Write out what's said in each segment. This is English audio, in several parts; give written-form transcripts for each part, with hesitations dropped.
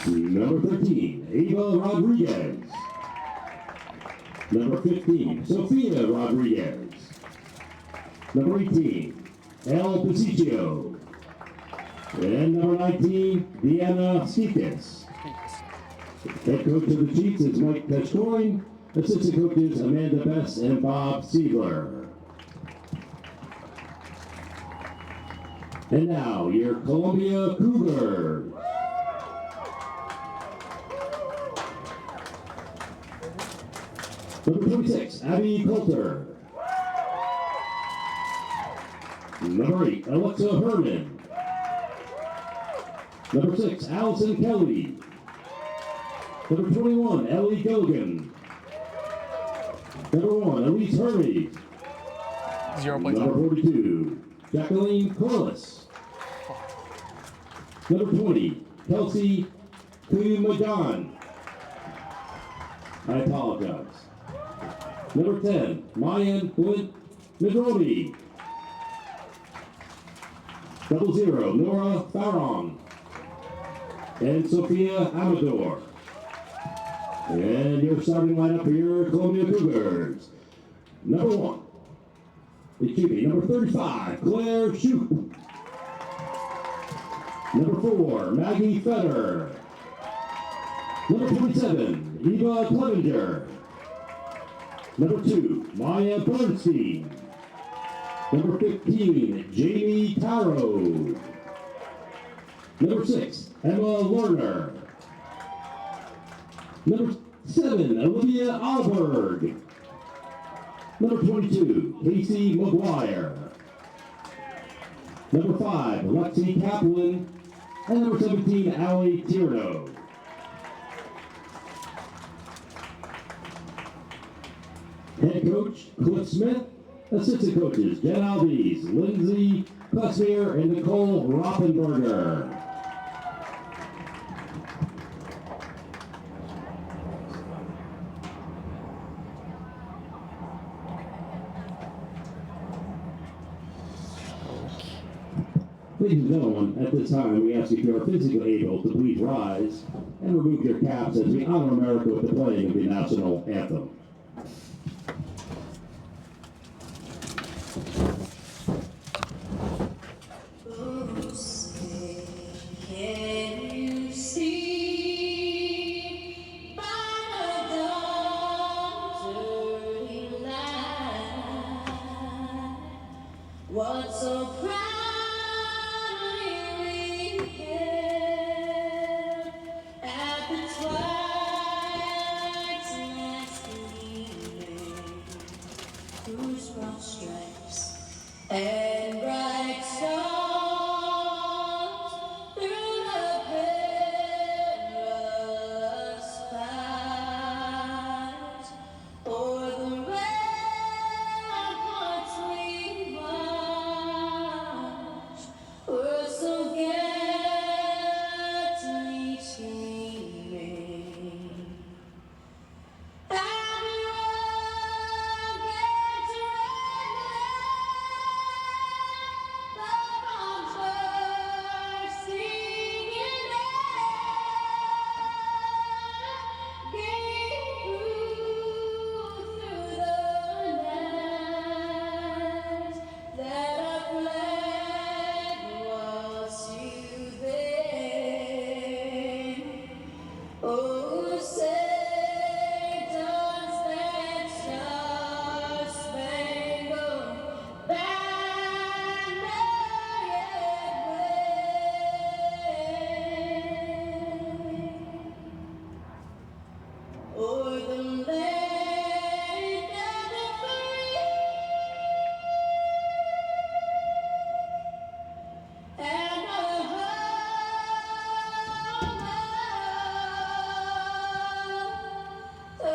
Number 13, Ava Rodriguez. Number 15, Sophia Rodriguez. Number 18, El Pacicio. And number 19, Deanna Stikas. Head coach of the Chiefs is Mike Peshcoin. Assistant coaches Amanda Bess and Bob Siegler. And now, your Columbia Cougars. Number 26, Abby Coulter. Number 8, Alexa Herman. Number 6, Allison Kelly. Number 21, Ellie Gilligan. Number 1, Elise Hurley. 0 points. Number 42, Jacqueline Corliss. Number 20, Kelsey Kumagan. I apologize. Number 10, Mayan Flint Negroni. 00, Nora Farong. And Sophia Amador. And your starting lineup for your Columbia Cougars. Number 1, number 35, Claire Shoup. Number 4, Maggie Fetter. Number 27, Eva Clevenger. Number 2, Maya Bernstein. Number 15, Jamie Taro. Number 6, Emma Lerner. Number 7, Olivia Alberg. Number 22, Casey McGuire. Number 5, Lexi Kaplan. And number 17, Allie Tierno. Head coach, Cliff Smith. Assistant coaches, Jen Alves, Lindsay Klesmere, and Nicole Rothenberger. Ladies and gentlemen, at this time, we ask if you are physically able to please rise and remove your caps as we honor America with the playing of the national anthem. What so proudly we hailed at the twilight's last gleaming, whose broad stripes and bright stars through the perilous fight o'er the ramparts we march, were so gallantly streaming. And rockets red, the bombs bursting in air, gave proof through the night that our flag was still there. Oh, say does that star-spangled banner yet wave o'er the land of the free and the home of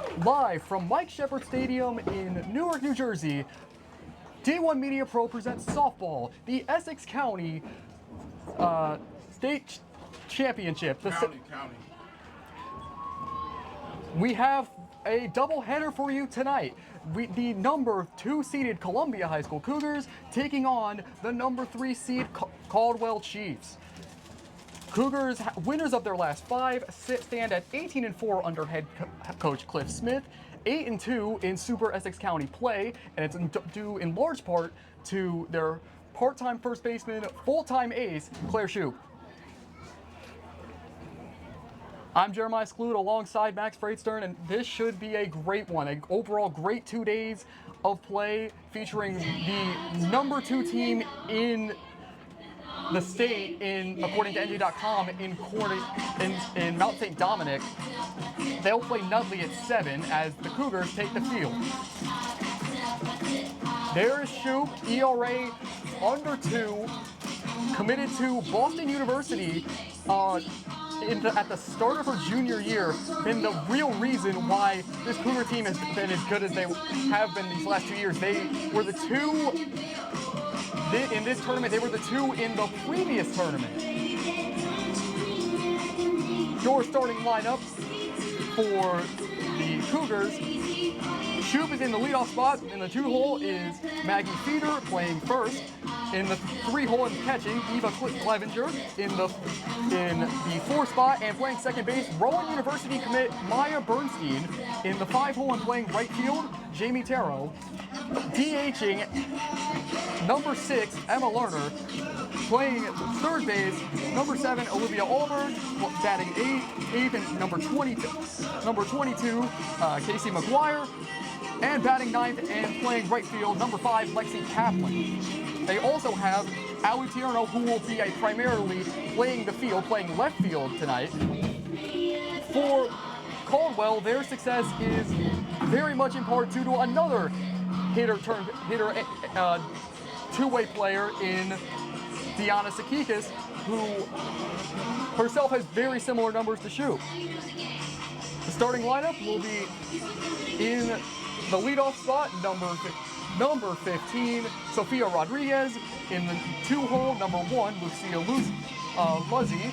the brave. Live from Mike Shepard Stadium in Newark, New Jersey, D1 Media Pro presents softball, the Essex County State Championship. County. We have a doubleheader for you tonight. the number 2 seeded Columbia High School Cougars taking on the number 3 seed Caldwell Chiefs. Cougars, winners of their last 5, stand at 18-4 under head coach Cliff Smith, 8-2 in Super Essex County play, and it's due in large part to their part-time first baseman, full-time ace, Claire Shoup. I'm Jeremiah Skloot alongside Max Freightstern, and this should be a great one. An overall great 2 days of play featuring the number 2 team in the state, according to NJ.com, in Mount St. Dominic. They'll play Nutley at 7 as the Cougars take the field. There is Shoup, ERA under 2, committed to Boston University at the start of her junior year, been the real reason why this Cougar team has been as good as they have been these last 2 years. They were the 2 in this tournament, they were the 2 in the previous tournament. Your starting lineup for the Cougars. Shoup is in the leadoff spot. In the 2 hole is Maggie Feeder playing first. In the 3 hole and catching, Eva Clevenger. In the 4 spot and playing second base, Rowan University commit Maya Bernstein. In the 5 hole and playing right field, Jamie Tarot. DHing number 6, Emma Lerner. Playing third base, number 7, Olivia Allberg. Batting 8th, and number 22, Casey McGuire. And batting 9th and playing right field, number 5, Lexi Kaplan. They also have Ali Tierno, who will be primarily playing the field, playing left field tonight. For Caldwell, their success is very much in part due to another two-way player in Deanna Sakikis, who herself has very similar numbers to Shoup. The starting lineup will be in the leadoff spot, number 15, Sophia Rodriguez. In the 2 hole, number 1, Lucia Luzzi.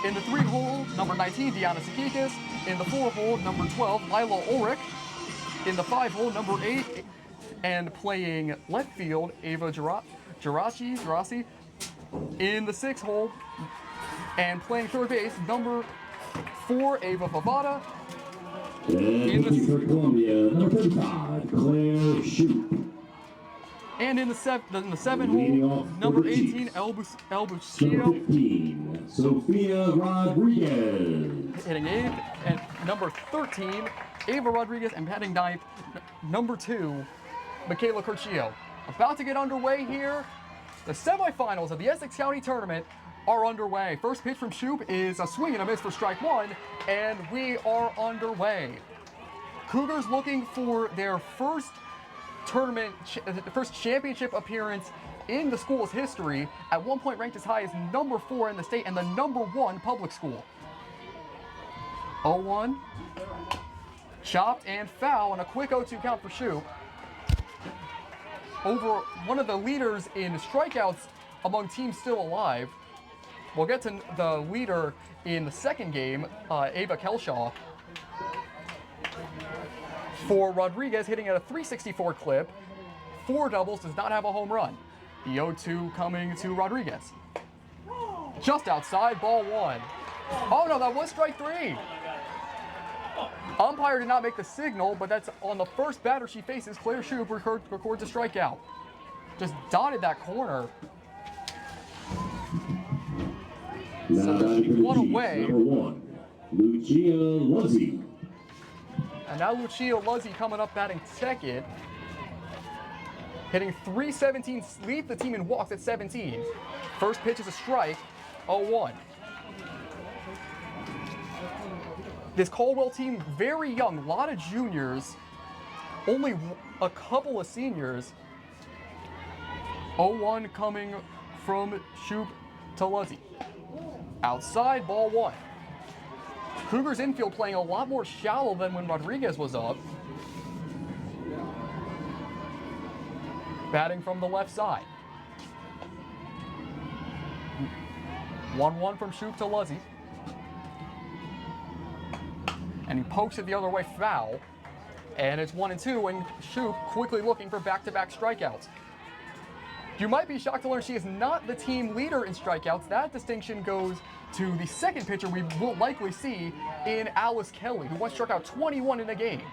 In the 3 hole, number 19, Deanna Sakikis. In the 4 hole, number 12, Lila Ulrich. In the 5 hole, number 8, and playing left field, Ava Gerasi. In the 6 hole, and playing third base, number 4, Ava Favada. And for Columbia, number 35, Claire Shoup. And in the 7 hole, number 18, El Buccio. Number 15, Sophia Rodriguez. Hitting 8th, and number 13, Ava Rodriguez, and batting 9th, number 2, Michaela Curcio. About to get underway here. The semifinals of the Essex County Tournament are underway. First pitch from Shoup is a swing and a miss for strike 1, and we are underway. Cougars looking for their first championship appearance in the school's history, at one point ranked as high as number 4 in the state and the number 1 public school. 0-1, chopped and foul, and a quick 0-2 count for Shoup. Over one of the leaders in strikeouts among teams still alive. We'll get to the leader in the second game, Ava Kelshaw. For Rodriguez, hitting at a .364 clip, 4 doubles, does not have a home run. The 0-2 coming to Rodriguez. Just outside, ball 1. Oh no, that was strike 3. Umpire did not make the signal, but that's on the first batter she faces. Claire Shoup records a strikeout. Just dotted that corner. So she won away. Number 1, Lucia Luzzi. And now Lucia Luzzi coming up batting second. Hitting .317, leads the team in walks at 17. First pitch is a strike, 0-1. This Caldwell team, very young, a lot of juniors, only a couple of seniors. 0-1 coming from Shoup to Luzzi. Outside, ball 1. Cougars infield playing a lot more shallow than when Rodriguez was up. Batting from the left side. 1-1 from Shoup to Luzzi. And he pokes it the other way, foul. And it's 1-2, and Shoup quickly looking for back-to-back strikeouts. You might be shocked to learn she is not the team leader in strikeouts. That distinction goes to the second pitcher we will likely see in Alice Kelly, who once struck out 21 in a game.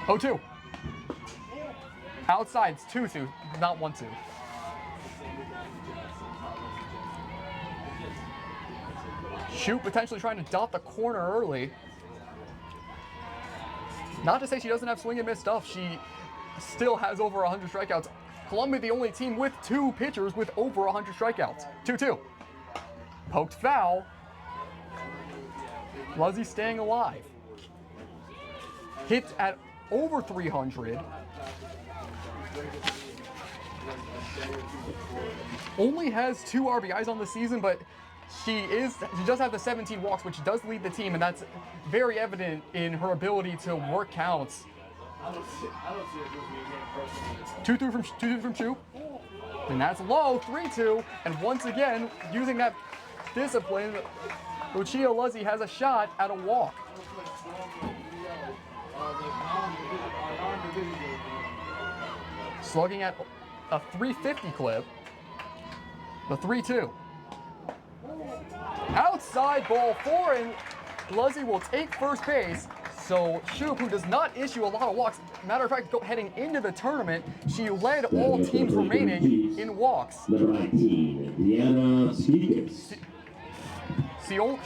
0-2. Outside, it's 2-2, not 1-2. Shoup potentially trying to dot the corner early. Not to say she doesn't have swing and miss stuff. She still has over 100 strikeouts. Columbia, the only team with 2 pitchers with over 100 strikeouts. 2-2. Poked foul. Luzzy staying alive. Hit at over 300. Only has 2 RBIs on the season, but she does have the 17 walks, which does lead the team, and that's very evident in her ability to work counts. 2-2 from Shoup, and that's low. 3-2, and once again using that discipline, Lucia Luzzy has a shot at a walk. Slugging at a 350 clip. The 3-2. Outside ball 4, and Luzzy will take first base. So Shoup, who does not issue a lot of walks, matter of fact, heading into the tournament, she led all teams remaining in walks. Number 19, Deanna Skikas.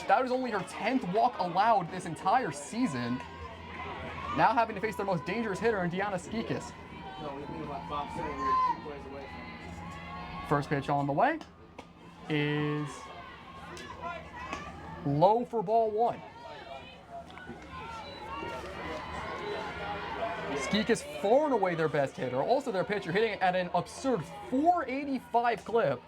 That was only her 10th walk allowed this entire season. Now having to face their most dangerous hitter in Deanna Skikas. First pitch on the way is low for ball 1. Skikas far and away their best hitter, also their pitcher, hitting at an absurd 485 clip.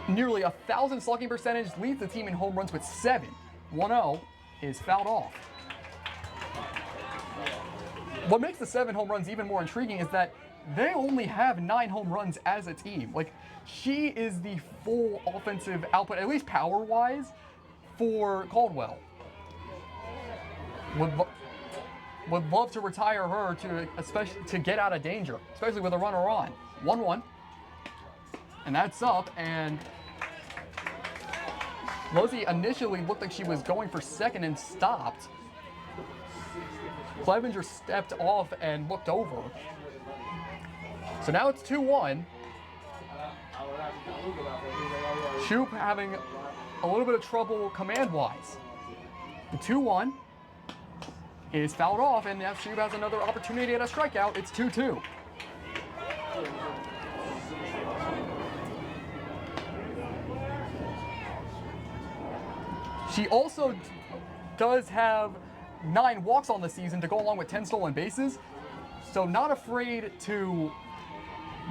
Nearly 1,000 slugging percentage, leads the team in home runs with 7. 1-0 is fouled off. What makes the 7 home runs even more intriguing is that they only have 9 home runs as a team. Like, she is the full offensive output, at least power-wise, for Caldwell. Would love to retire her to get out of danger, especially with a runner on. 1-1, and that's up. And Luzzy initially looked like she was going for second and stopped. Clevenger stepped off and looked over. So now it's 2-1. Shoup having a little bit of trouble command-wise. The 2-1 is fouled off, and now Shoup has another opportunity at a strikeout. It's 2-2. She also does have 9 walks on the season to go along with 10 stolen bases, so not afraid to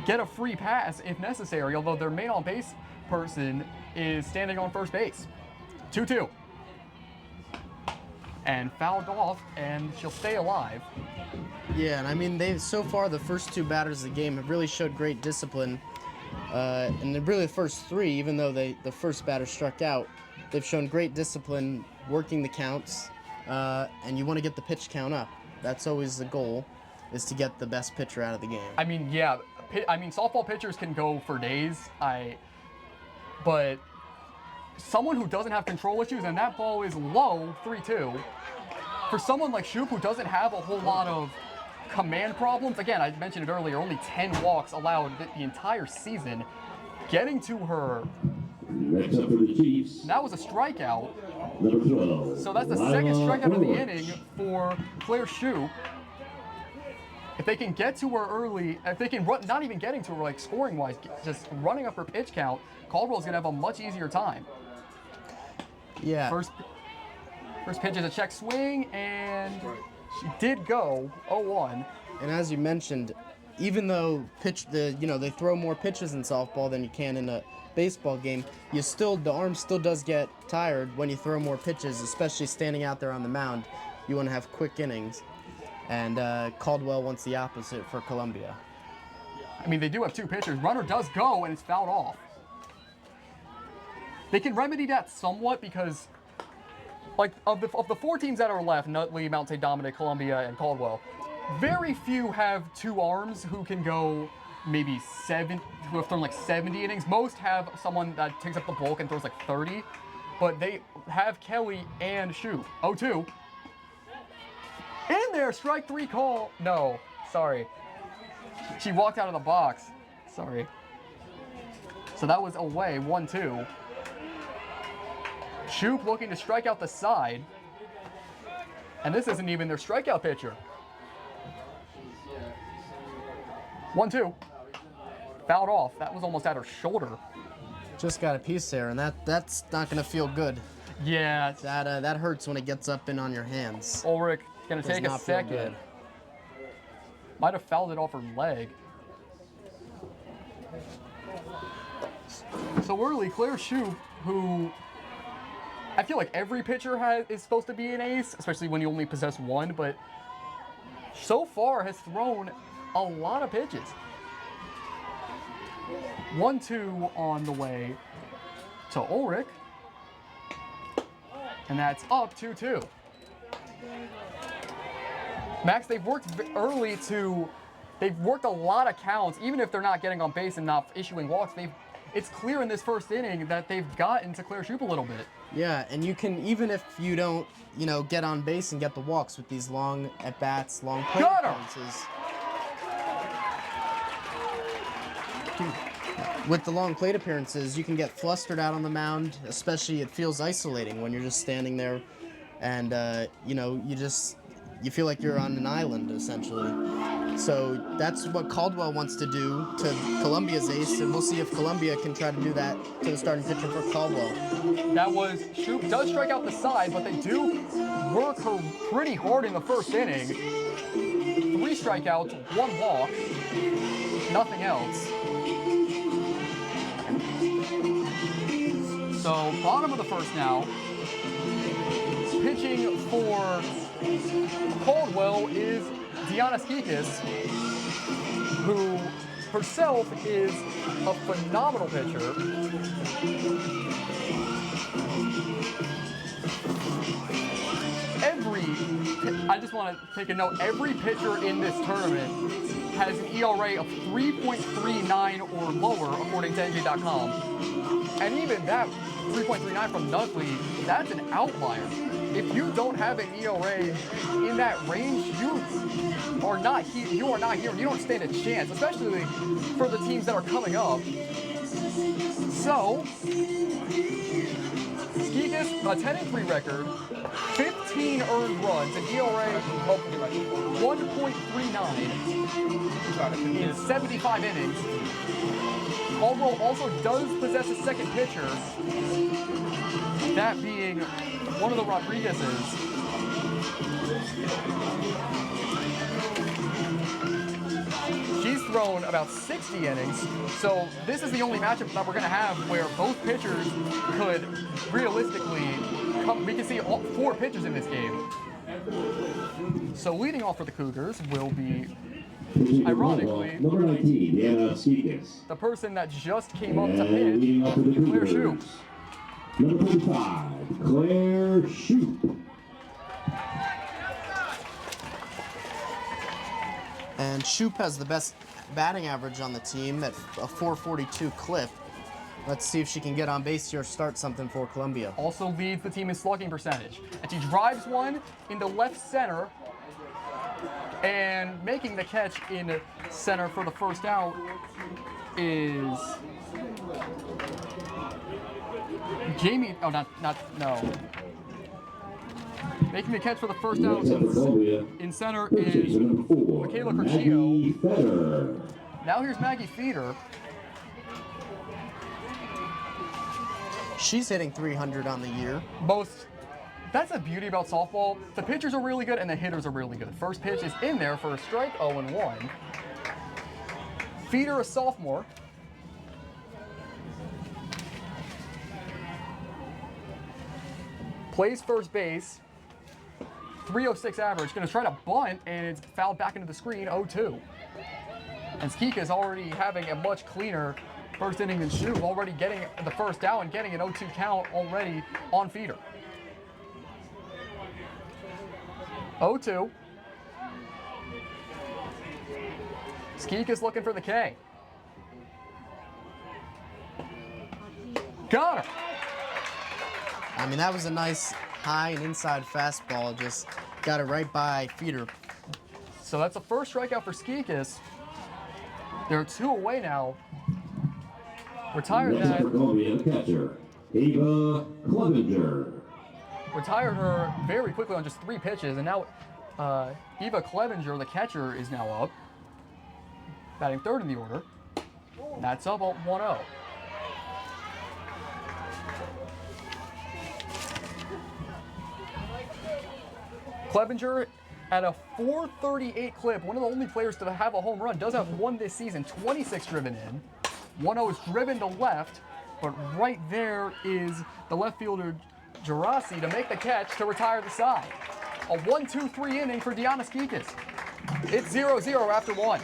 get a free pass if necessary, although their main on-base person is standing on first base. 2-2. And fouled off, and she'll stay alive. Yeah, and I mean, so far, the first 2 batters of the game have really showed great discipline. And really the first 3, even though the first batter struck out, they've shown great discipline working the counts, and you want to get the pitch count up. That's always the goal, is to get the best pitcher out of the game. I mean, yeah, softball pitchers can go for days, but someone who doesn't have control issues, and that ball is low, 3-2. For someone like Shoup, who doesn't have a whole lot of command problems, again, I mentioned it earlier, only 10 walks allowed the entire season, getting to her. Next up for the Chiefs. That was a strikeout. Number 12. So that's the second strikeout of the inning for Claire Shoup. If they can get to her early, if they can run, not even getting to her like scoring-wise, just running up her pitch count, Caldwell's gonna have a much easier time. Yeah. First pitch is a check swing, and she did go 0-1. And as you mentioned, even though they throw more pitches in softball than you can in a baseball game, the arm still does get tired when you throw more pitches, especially standing out there on the mound. You want to have quick innings, and Caldwell wants the opposite for Columbia. I mean, they do have 2 pitchers. Runner does go, and it's fouled off. They can remedy that somewhat because like of the 4 teams that are left, Nutley, Mount St. Dominic, Columbia, and Caldwell, very few have 2 arms who can go maybe who have thrown like 70 innings. Most have someone that takes up the bulk and throws like 30, but they have Kelly and Shu. 0-2. In there, strike 3 call. No, sorry. She walked out of the box. Sorry. So that was away, 1-2. Shoop looking to strike out the side. And this isn't even their strikeout pitcher. 1-2. Fouled off. That was almost at her shoulder. Just got a piece there, and that's not going to feel good. Yeah. That hurts when it gets up and on your hands. Ulrich going to Does take a not feel second. good. Might have fouled it off her leg. So early, Claire Shoop, who I feel like every pitcher is supposed to be an ace, especially when you only possess 1, but so far has thrown a lot of pitches. 1-2 on the way to Ulrich. And that's up 2-2. Max, they've worked early they've worked a lot of counts, even if they're not getting on base and not issuing walks. It's clear in this first inning that they've gotten to Claire Shoop a little bit. Yeah, and you can, even if you don't, get on base and get the walks with these long at-bats, long plate Got her! appearances. With the long plate appearances, you can get flustered out on the mound, especially it feels isolating when you're just standing there and, you feel like you're on an island, essentially. So that's what Caldwell wants to do to Columbia's ace, and we'll see if Columbia can try to do that to the starting pitcher for Caldwell. That was, Shoop does strike out the side, but they do work her pretty hard in the first inning. 3 strikeouts, 1 walk, nothing else. So bottom of the first now. Pitching for Caldwell is Deanna Skikas, who herself is a phenomenal pitcher. I just want to take a note, every pitcher in this tournament has an ERA of 3.39 or lower, according to NJ.com. And even that 3.39 from Nutley, that's an outlier. If you don't have an ERA in that range, you are not here. You don't stand a chance, especially for the teams that are coming up. So, Skikas, a 10-3 record, 15 earned runs, an ERA of 1.39 in 75 innings. Caldwell also does possess a second pitcher, that being one of the Rodriguez's. She's thrown about 60 innings, so this is the only matchup that we're going to have where both pitchers could realistically come. We can see all 4 pitchers in this game. So leading off for the Cougars will be, ironically, number 19, Deanna Skikas. the person that just came up to And leading off for the pitch, Claire Shoop. Cougars, number 45, Claire Shoop. And Shoop has the best batting average on the team at a 442 clip. Let's see if she can get on base here, start something for Columbia. Also leads the team in slugging percentage. And she drives one into left center, and making the catch in center for the first out is Jamie. Oh, no. Making the catch for the first out in center is Michaela Curcio. Now here's Maggie Feeder. She's hitting 300 on the year. That's the beauty about softball. The pitchers are really good and the hitters are really good. First pitch is in there for a strike, 0-1. Feeder, a sophomore. Plays first base. 306 average, gonna try to bunt, and it's fouled back into the screen, 0-2. And Skika is already having a much cleaner first inning than Shu, already getting the first out and getting an 0-2 count already on Feeder. 0-2. Skeek is looking for the K. Got her. I mean, that was a nice high and inside fastball. Just got it right by feeder. So that's the first strikeout for Skeekus. There are 2 away now. Retired Next that. for Columbia, catcher, Ava Clevenger. Retired her very quickly on just 3 pitches, and now Eva Clevenger, the catcher, is now up, batting third in the order. That's up 1-0. Clevenger at a 438 clip, one of the only players to have a home run, does have one this season, 26 driven in. 1-0 is driven to left, but right there is the left fielder Gerasi to make the catch to retire the side. A 1-2-3 inning for Deanna Skeekus. It's 0-0 after 1.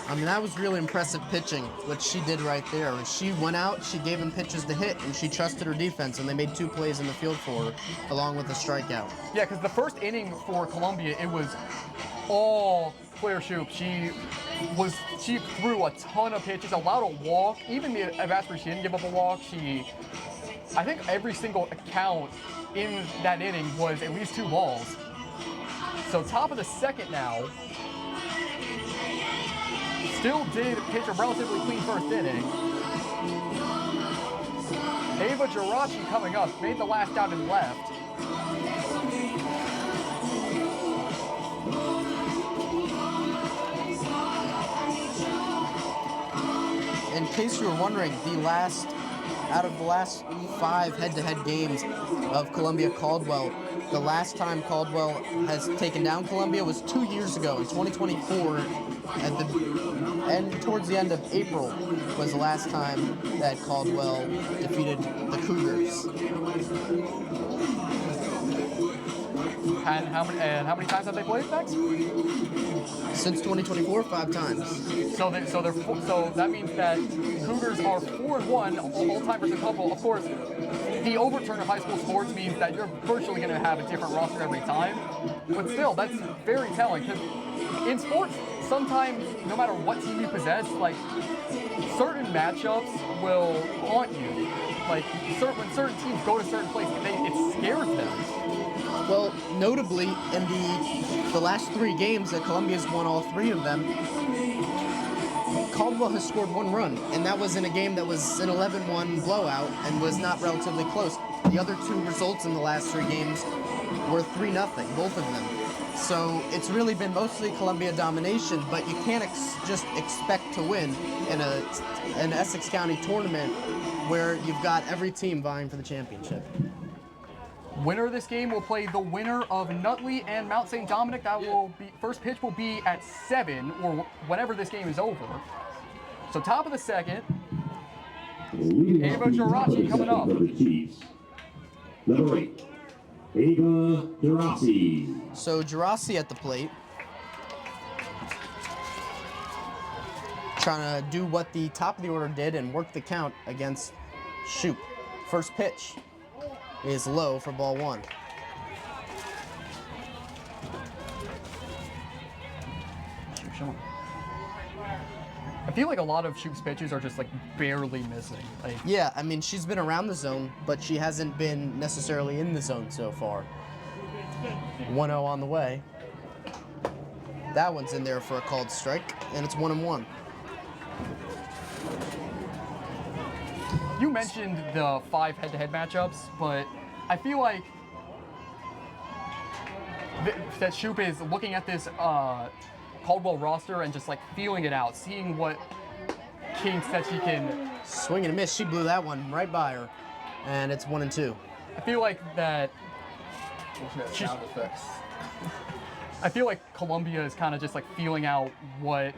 I mean, that was really impressive pitching, what she did right there. When she went out, she gave them pitches to hit, and she trusted her defense, and they made 2 plays in the field for her, along with a strikeout. Yeah, because the first inning for Columbia, it was all Claire Shoup. She threw a ton of pitches, allowed a walk. Even the Vasper, she didn't give up a walk. I think every single count in that inning was at least 2 balls. So top of the second now. Still did pitch a relatively clean first inning. Ava Jirachi coming up, made the last out and left. In case you were wondering, out of the last 5 head-to-head games of Columbia Caldwell, the last time Caldwell has taken down Columbia was 2 years ago in 2024. Towards the end of April was the last time that Caldwell defeated the Cougars. And how many times have they played, Max? Since 2024, 5 times. So that means that Cougars are 4-1 all-time versus Caldwell. Of course, the overturn of high school sports means that you're virtually going to have a different roster every time. But still, that's very telling because in sports, sometimes no matter what team you possess, like certain matchups will haunt you. Like when certain teams go to certain places, it scares them. Well, notably, in the last 3 games that Columbia's won all 3 of them, Caldwell has scored 1 run, and that was in a game that was an 11-1 blowout and was not relatively close. The other 2 results in the last 3 games were 3-0, both of them. So it's really been mostly Columbia domination, but you can't just expect to win in an Essex County tournament where you've got every team vying for the championship. Winner of this game will play the winner of Nutley and Mount St. Dominic. That will be first pitch will be at 7 or whenever this game is over. So top of the second, Ava Jirachi coming up. Number 8, Ava Jirachi. So Jirachi at the plate, trying to do what the top of the order did and work the count against Shoup. First pitch is low for ball 1. I feel like a lot of Shoup's pitches are just like barely missing. Like, Yeah, I mean, she's been around the zone, but she hasn't been necessarily in the zone so far. 1-0 on the way. That one's in there for a called strike, and it's 1-1. you mentioned the 5 head-to-head matchups, but I feel like that Shoup is looking at this Caldwell roster and just like feeling it out, seeing what kinks that she can. Swing and a miss. She blew that one right by her, and it's 1-2. I feel like that. Sound effects. I feel like Columbia is kind of just like feeling out what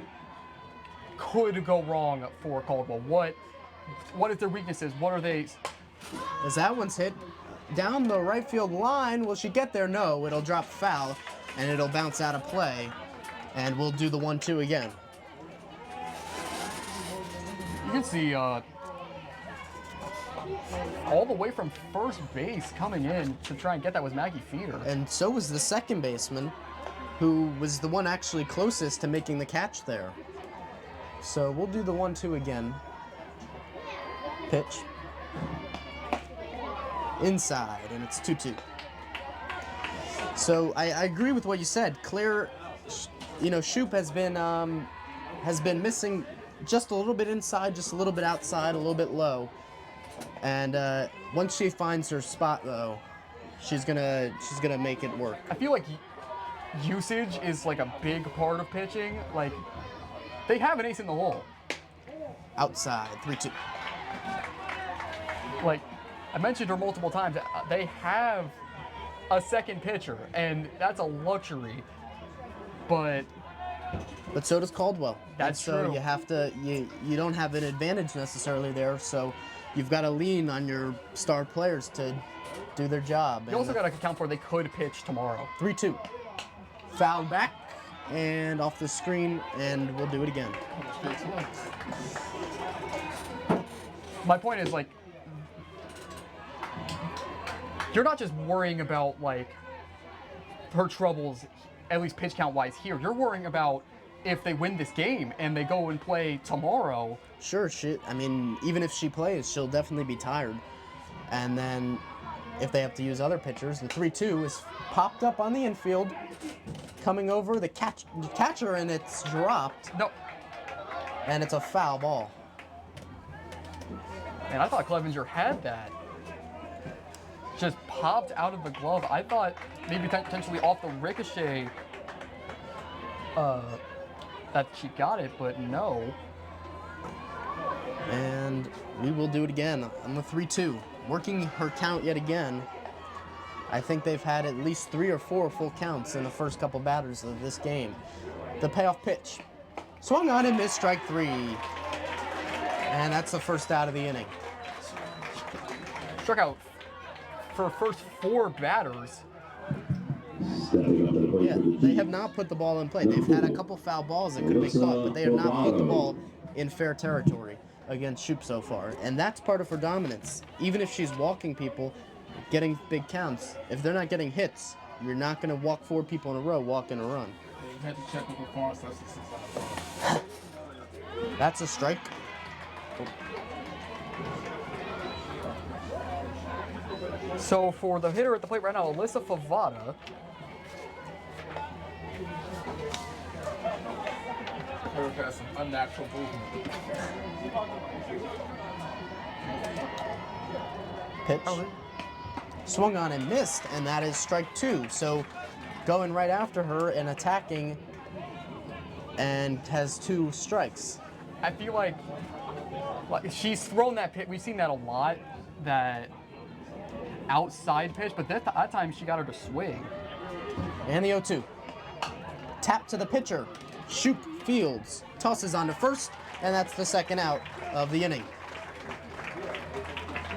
could go wrong for Caldwell. What is their weaknesses? What are they? As that one's hit down the right field line, will she get there? No, it'll drop foul, and it'll bounce out of play, and we'll do the 1-2 again. You can see all the way from first base coming in to try and get that was Maggie Feeder. And so was the second baseman. who was the one actually closest to making the catch there. So we'll do the 1-2 again. Pitch. Inside, and it's 2-2. So I agree with what you said. Claire, you know, Shoop has been missing just a little bit inside, just a little bit outside, a little bit low. And once she finds her spot, though, she's gonna make it work. I feel like usage is like a big part of pitching. Like, they have an ace in the hole. Outside, 3-2. Like, I mentioned her multiple times. They have a second pitcher, and that's a luxury. But so does Caldwell. That's so true. You have to you don't have an advantage necessarily there. So you've got to lean on your star players to do their job. you also got to account for they could pitch tomorrow. 3-2. Foul back and off the screen, and we'll do it again. My point is, like, you're not just worrying about, like, her troubles, at least pitch count wise here. You're worrying about if they win this game and they go and play tomorrow. Sure, I mean, even if she plays, she'll definitely be tired. And then if they have to use other pitchers, the 3-2 is popped up on the infield, coming over the catcher, and it's dropped. No. And it's a foul ball. And I thought Clevenger had that. Just popped out of the glove. I thought maybe potentially off the ricochet that she got it, but no. And we will do it again on the 3-2. Working her count yet again. I think they've had at least 3 or 4 full counts in the first couple batters of this game. The payoff pitch. Swung on and missed, strike 3. And that's the first out of the inning. Struck out for first 4 batters. Stepping up to the plate Yeah, for the they Chiefs. have not put the ball in play. They've had a couple foul balls that could have been caught, but they have not put the ball in fair territory against Shoop so far. And that's part of her dominance. Even if she's walking people, getting big counts, if they're not getting hits, you're not going to walk 4 people in a row, walk in a run. You had to check the performance. That's a strike. So for the hitter at the plate right now, Alyssa Favada. Eric has some unnatural movement. Pitch. Swung on and missed, and that is strike 2. So going right after her and attacking, and has 2 strikes. I feel like she's thrown that pitch. We've seen that a lot, that outside pitch, but that time she got her to swing. And the 0-2. Tap to the pitcher. Shoop fields. Tosses on to first, and that's the second out of the inning.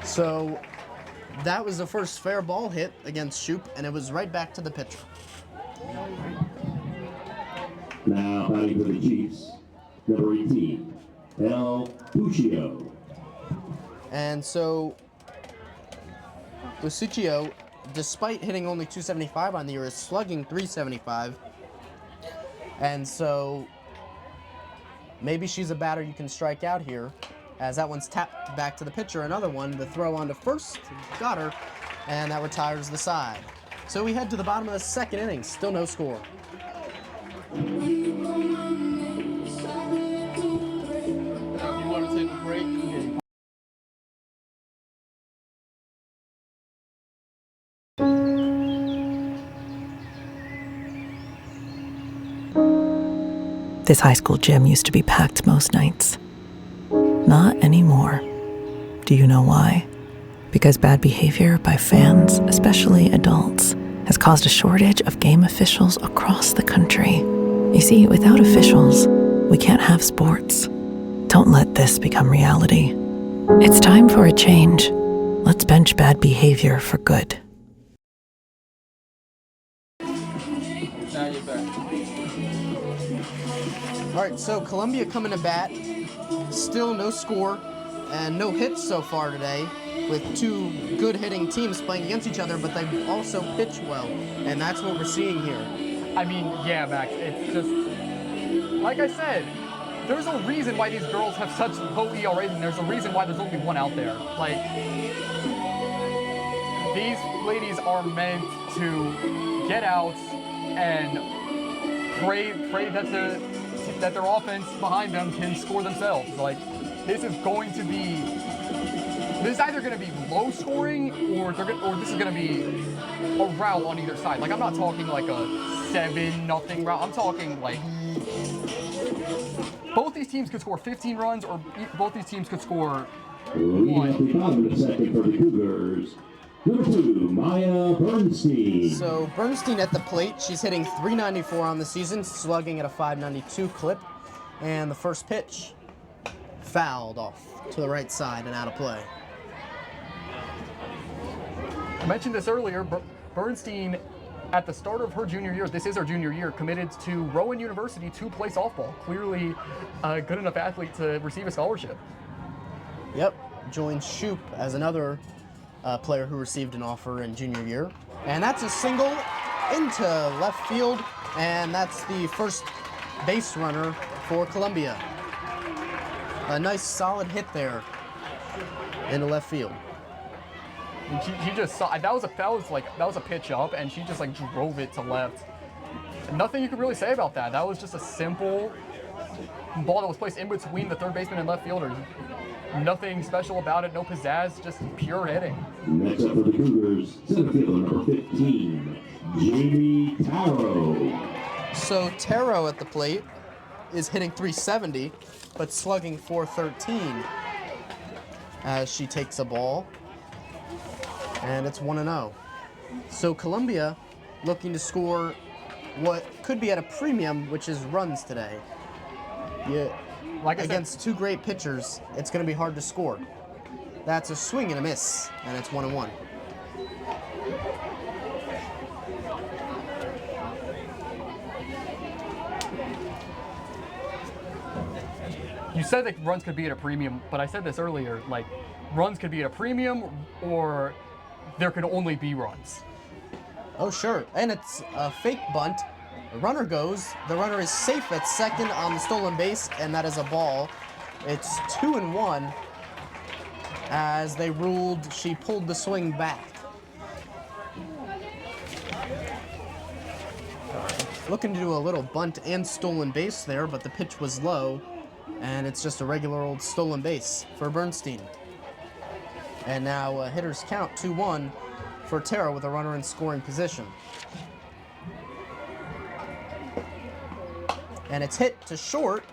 So that was the first fair ball hit against Shoop, and it was right back to the pitcher. Now batting for the Chiefs, number 18, El Puccio. And so Lucicio, despite hitting only 275 on the year, is slugging 375. And so maybe she's a batter you can strike out here, as that one's tapped back to the pitcher. Another one, the throw on to first, got her, and that retires the side. So we head to the bottom of the second inning, still no score. Now, if you want to take a break, This high school gym used to be packed most nights. Not anymore. Do you know why? Because bad behavior by fans, especially adults, has caused a shortage of game officials across the country. You see, without officials, we can't have sports. Don't let this become reality. It's time for a change. Let's bench bad behavior for good. now you're back. All right, so Columbia coming to bat. Still no score and no hits so far today, with 2 good hitting teams playing against each other, but they also pitch well, and that's what we're seeing here. I mean, yeah, Max, it's just, like I said, there's a reason why these girls have such low ERAs, and there's a reason why there's only one out there. Like, these ladies are meant to get out and pray that their offense behind them can score themselves. Like, this is either going to be low scoring or this is going to be a rout on either side. Like, I'm not talking like a 7-0 rout. I'm talking like both these teams could score 15 runs, or both these teams could score Leading one. up the bottom of the second for the Cougars, number 2, Maya Bernstein. So Bernstein at the plate, she's hitting .394 on the season, slugging at a .592 clip. And the first pitch, fouled off to the right side and out of play. I mentioned this earlier, Bernstein, at the start of her junior year, this is her junior year, committed to Rowan University to play softball. Clearly a good enough athlete to receive a scholarship. Yep, joined Shoup as another player who received an offer in junior year. And that's a single into left field, and that's the first base runner for Columbia. A nice solid hit there into left field. And she just saw that was a pitch up, and she just like drove it to left. Nothing you could really say about that. That was just a simple ball that was placed in between the third baseman and left fielders. Nothing special about it, no pizzazz, just pure hitting. Next up for the Cougars, center fielder number 15, Jamie Taro. So Taro at the plate is hitting .370, but slugging .413 as she takes a ball. And it's 1-0. So Columbia looking to score what could be at a premium, which is runs today. Yeah, Like I against said, two great pitchers, it's going to be hard to score. That's a swing and a miss, and it's 1-1. you said that runs could be at a premium, but I said this earlier, like runs could be at a premium or there could only be runs. Oh, sure. And it's a fake bunt. The runner goes. The runner is safe at second on the stolen base, and that is a ball. It's 2-1 as they ruled she pulled the swing back. Looking to do a little bunt and stolen base there, but the pitch was low, and it's just a regular old stolen base for Bernstein. And now hitters count 2-1 for Tara with a runner in scoring position. And it's hit to short,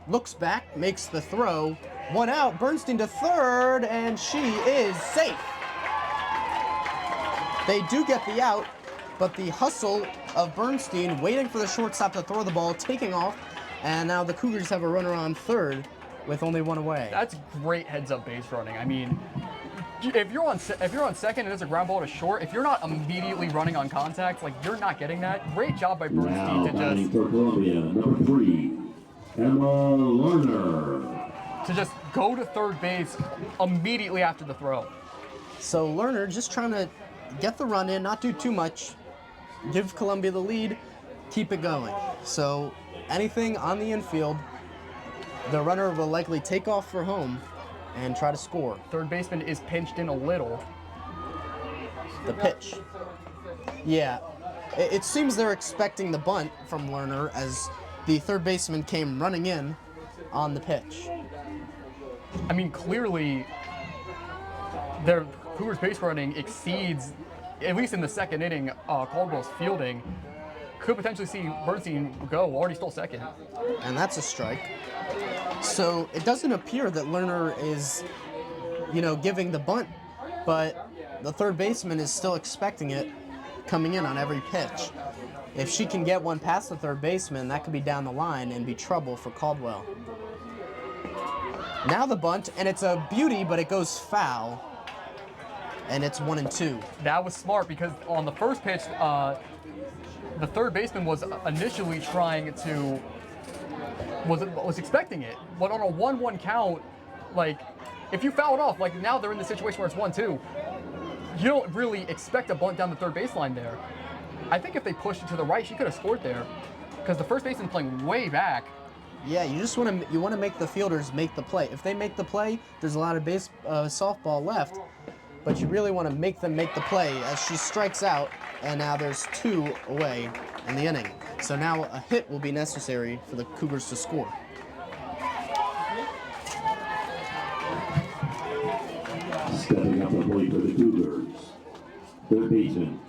looks back, makes the throw, one out, Bernstein to third, and she is safe. They do get the out, but the hustle of Bernstein waiting for the shortstop to throw the ball, taking off, and now the Cougars have a runner on third with only one away. That's great heads-up base running. I mean, if you're on second and there's a ground ball to short, if you're not immediately running on contact, like you're not getting that. Great job by Bernstein Now to batting just for Columbia, number 3, Emma Lerner. go to third base immediately after the throw. So Lerner just trying to get the run in, not do too much, give Columbia the lead, keep it going. So anything on the infield, the runner will likely take off for home and try to score. Third baseman is pinched in a little. The pitch. Yeah, it seems they're expecting the bunt from Lerner as the third baseman came running in on the pitch. I mean, clearly, their Cougars base running exceeds, at least in the second inning, Caldwell's fielding. Could potentially see Bernstein go, already stole second. And that's a strike. So it doesn't appear that Lerner is, giving the bunt, but the third baseman is still expecting it coming in on every pitch. If she can get one past the third baseman, that could be down the line and be trouble for Caldwell. Now the bunt, and it's a beauty, but it goes foul. And it's 1-2. That was smart because on the first pitch, the third baseman was initially trying to, was expecting it. But on a 1-1 count, like, if you foul it off, like now they're in the situation where it's 1-2. You don't really expect a bunt down the third baseline there. I think if they pushed it to the right, she could have scored there, because the first baseman's playing way back. Yeah, you just want to make the fielders make the play. If they make the play, there's a lot of softball left, but you really want to make them make the play as she strikes out, and now there's 2 away in the inning. So now a hit will be necessary for the Cougars to score. Stepping up the plate for the Cougars. Third baseman,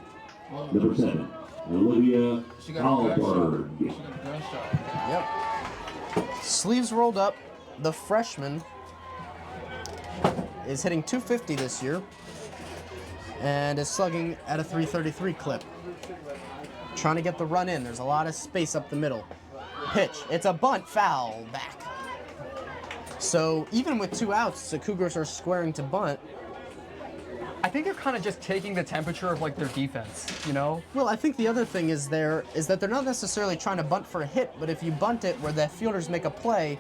number 7, Olivia She got a Caldwell. gunshot. She got a gunshot. Yep. Sleeves rolled up. The freshman is hitting .250 this year and is slugging at a .333 clip. Trying to get the run in. There's a lot of space up the middle. Pitch. It's a bunt. Foul. Back. So even with 2 outs, the Cougars are squaring to bunt. I think they're kind of just taking the temperature of like their defense, you know? Well, I think the other thing is that they're not necessarily trying to bunt for a hit, but if you bunt it where the fielders make a play,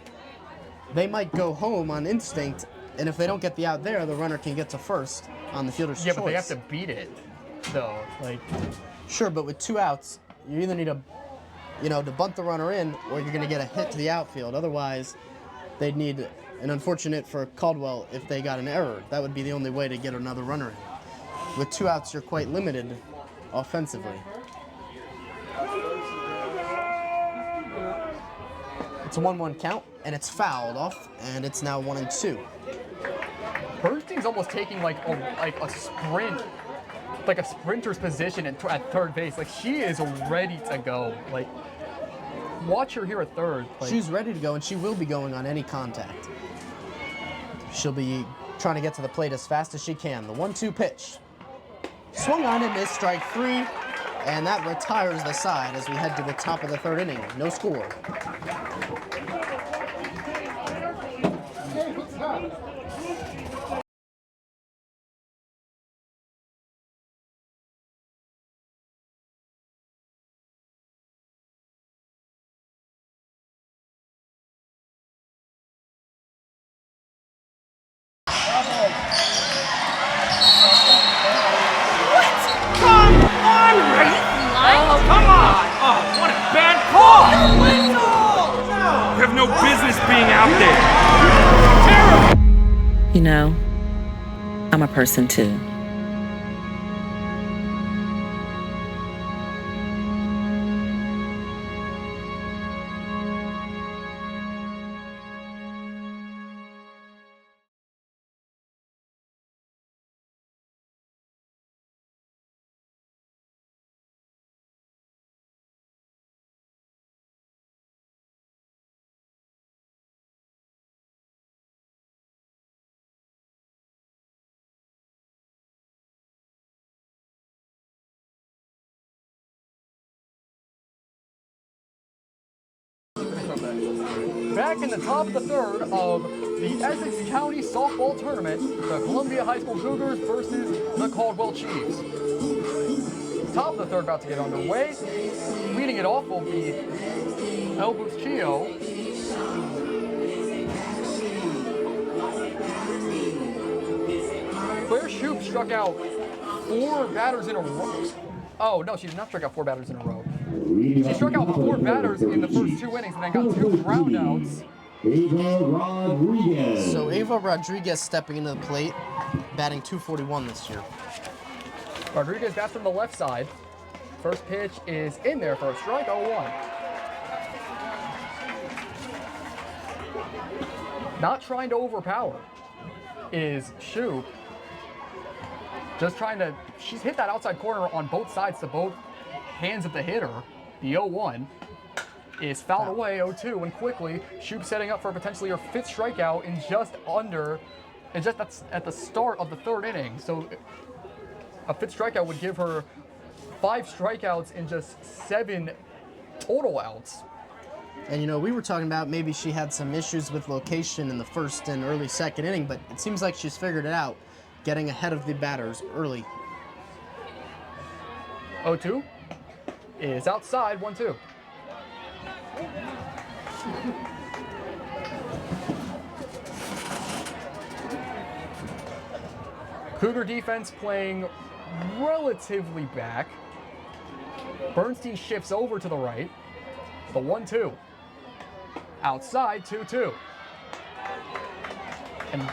they might go home on instinct, and if they don't get the out there, the runner can get to first on the fielder's choice. Yeah, but they have to beat it, though. Like, Sure, but with 2 outs, you either need to bunt the runner in, or you're going to get a hit to the outfield. Otherwise, they'd need, and unfortunate for Caldwell, if they got an error. That would be the only way to get another runner in. With 2 outs, you're quite limited offensively. It's a 1-1 count, and it's fouled off, and it's now 1-2. Bernstein's almost taking like a sprint, like a sprinter's position at third base. Like, she is ready to go. Like, watch her here at third. Like, She's ready to go, and she will be going on any contact. She'll be trying to get to the plate as fast as she can. The 1-2 pitch. Swung on and missed, strike 3, and that retires the side as we head to the top of the 3rd inning. No score. Come on! Oh, what a bad call! You have no business being out there. Terrible! You know, I'm a person too. back in the top of the 3rd of the Essex County Softball Tournament, the Columbia High School Cougars versus the Caldwell Chiefs. Top of the 3rd about to get underway. Leading it off will be El Bustillo. Claire Shoup struck out 4 batters in a row. Oh, no, she did not strike out 4 batters in a row. She struck out 4 batters in the first 2 innings and then got 2 groundouts. Ava Rodriguez. So Ava Rodriguez stepping into the plate, batting .241 this year. Rodriguez bats from the left side. First pitch is in there for a strike, 0-1. Not trying to overpower is Shoup. Just trying to, she's hit that outside corner on both sides to both hands of the hitter. The 0-1 is fouled away, 0-2, and quickly Shoup setting up for potentially her 5th strikeout in that's at the start of the 3rd inning. So a 5th strikeout would give her 5 strikeouts in just 7 total outs. And you know, we were talking about maybe she had some issues with location in the 1st and early 2nd inning, but it seems like she's figured it out, getting ahead of the batters early. 0-2 is outside, 1-2. Cougar defense playing relatively back. Bernstein shifts over to the right. The 1-2. Outside, 2-2. And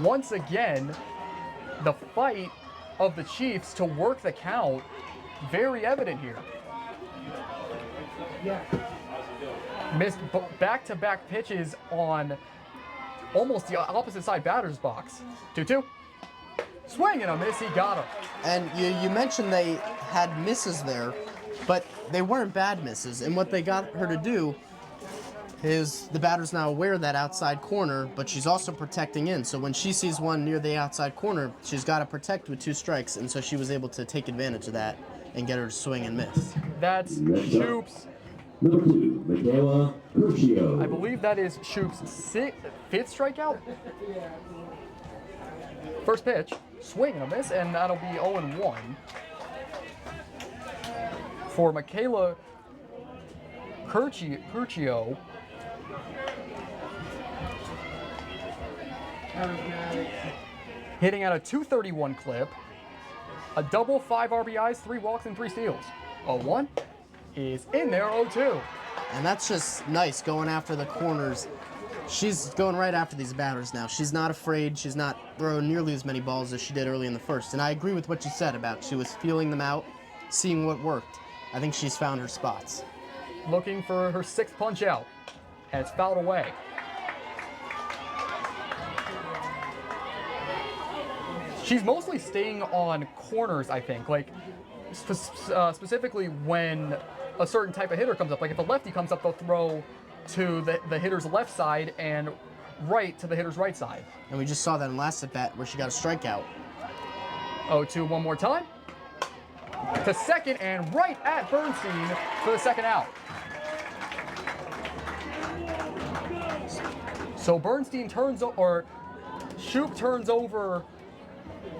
once again, the fight of the Chiefs to work the count, very evident here. Missed back-to-back pitches on almost the opposite side batter's box. 2-2. Swing and a miss, he got her. And you mentioned they had misses there, but they weren't bad misses. And what they got her to do is the batter's now aware of that outside corner, but she's also protecting in. So when she sees one near the outside corner, she's got to protect with 2 strikes, and so she was able to take advantage of that and get her to swing and miss. That's Shoop's. Number 2, Michaela Curcio. I believe that is Shoop's 5th strikeout. First pitch, swing and a miss, and that'll be 0-1 for Michaela Curcio. Hitting at a 231 clip, a double, 5 RBIs, 3 walks, and 3 steals. 0-1 is in there, 0-2. And that's just nice, going after the corners. She's going right after these batters now. She's not afraid. She's not throwing nearly as many balls as she did early in the first. And I agree with what you said about she was feeling them out, seeing what worked. I think she's found her spots. Looking for her 6th punch out, and it's fouled away. She's mostly staying on corners, I think, like specifically when a certain type of hitter comes up. Like if a lefty comes up, they'll throw to the hitter's left side and right to the hitter's right side. And we just saw that in last at bat where she got a strikeout. 0-2 one more time. To second and right at Bernstein for the 2nd out. So Bernstein Shoop turns over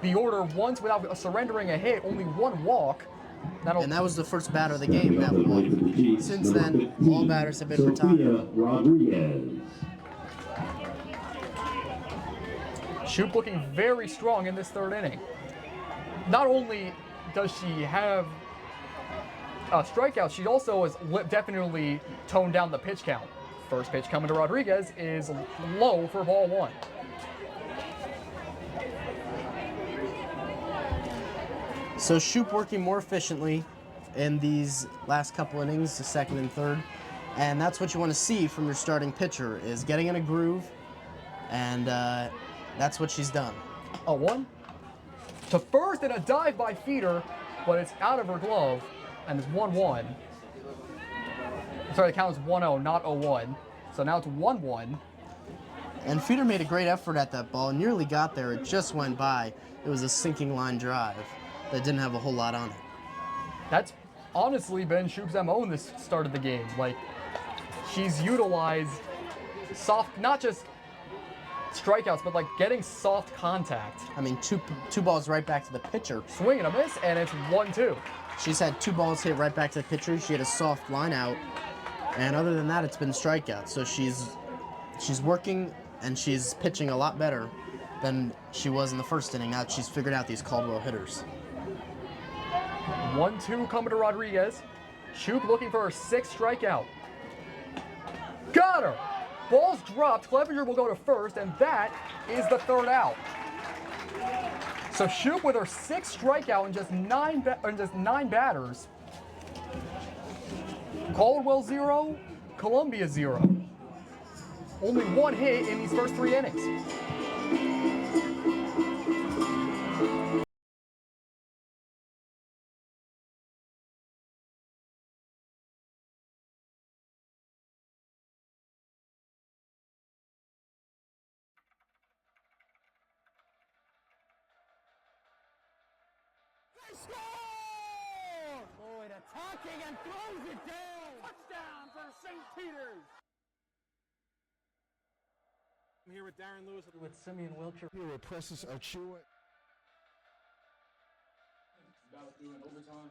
the order once without surrendering a hit, only 1 walk. And that was the first batter of the game that won. Since then, all batters have been retired. Rodriguez. Shoop looking very strong in this 3rd inning. Not only does she have a strikeout, she also has definitely toned down the pitch count. First pitch coming to Rodriguez is low for ball 1. So Shoop working more efficiently in these last couple innings, the 2nd and 3rd. And that's what you want to see from your starting pitcher, is getting in a groove. And that's what she's done. 0-1 to first and a dive by Feeder, but it's out of her glove, and it's 1-1. Sorry, the count is 1-0, not 0-1. So now it's 1-1. And Feeder made a great effort at that ball, nearly got there. It just went by. It was a sinking line drive that didn't have a whole lot on it. That's honestly been Shoop's MO in this start of the game. Like, she's utilized soft, not just strikeouts, but like getting soft contact. I mean, two balls right back to the pitcher. Swing and a miss, and it's 1-2. She's had 2 balls hit right back to the pitcher. She had a soft line out. And other than that, it's been strikeouts. So she's working and she's pitching a lot better than she was in the first inning now that she's figured out these Caldwell hitters. 1-2 coming to Rodriguez. Shoop looking for her 6th strikeout. Got her! Ball's dropped. Clevenger will go to first, and that is the 3rd out. So Shoop with her 6th strikeout in just 9 batters. Caldwell 0, Columbia 0. Only 1 hit in these first 3 innings. Lloyd attacking and throws it down. Touchdown for St. Peter's. I'm here with Darren Lewis with Simeon Wilcher. Here with Precious Achua. About doing overtime.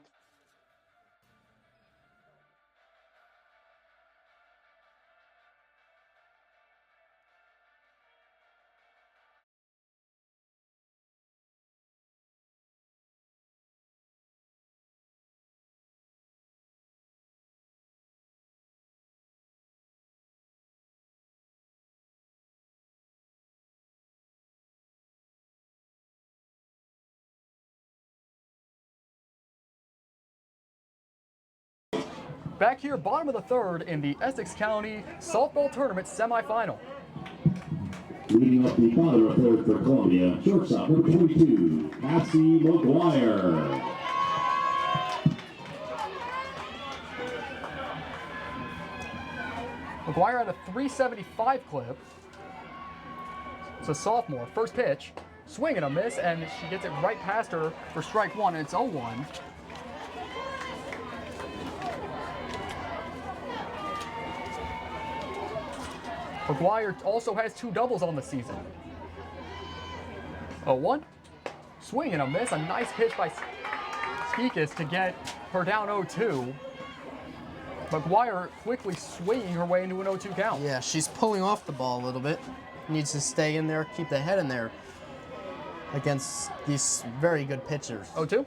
Back here, bottom of the third in the Essex County Softball Tournament semifinal. Leading up the bottom of third for Columbia, shortstop number 22, Cassie McGuire. McGuire had a 375 clip. It's a sophomore. First pitch, swing and a miss, and she gets it right past her for strike one, and it's 0-1. McGuire also has 2 doubles on the season. 0-1. Swing and a miss. A nice pitch by Skikas to get her down 0-2. McGuire quickly swinging her way into an 0-2 count. Yeah, she's pulling off the ball a little bit. Needs to stay in there, keep the head in there against these very good pitchers. 0-2.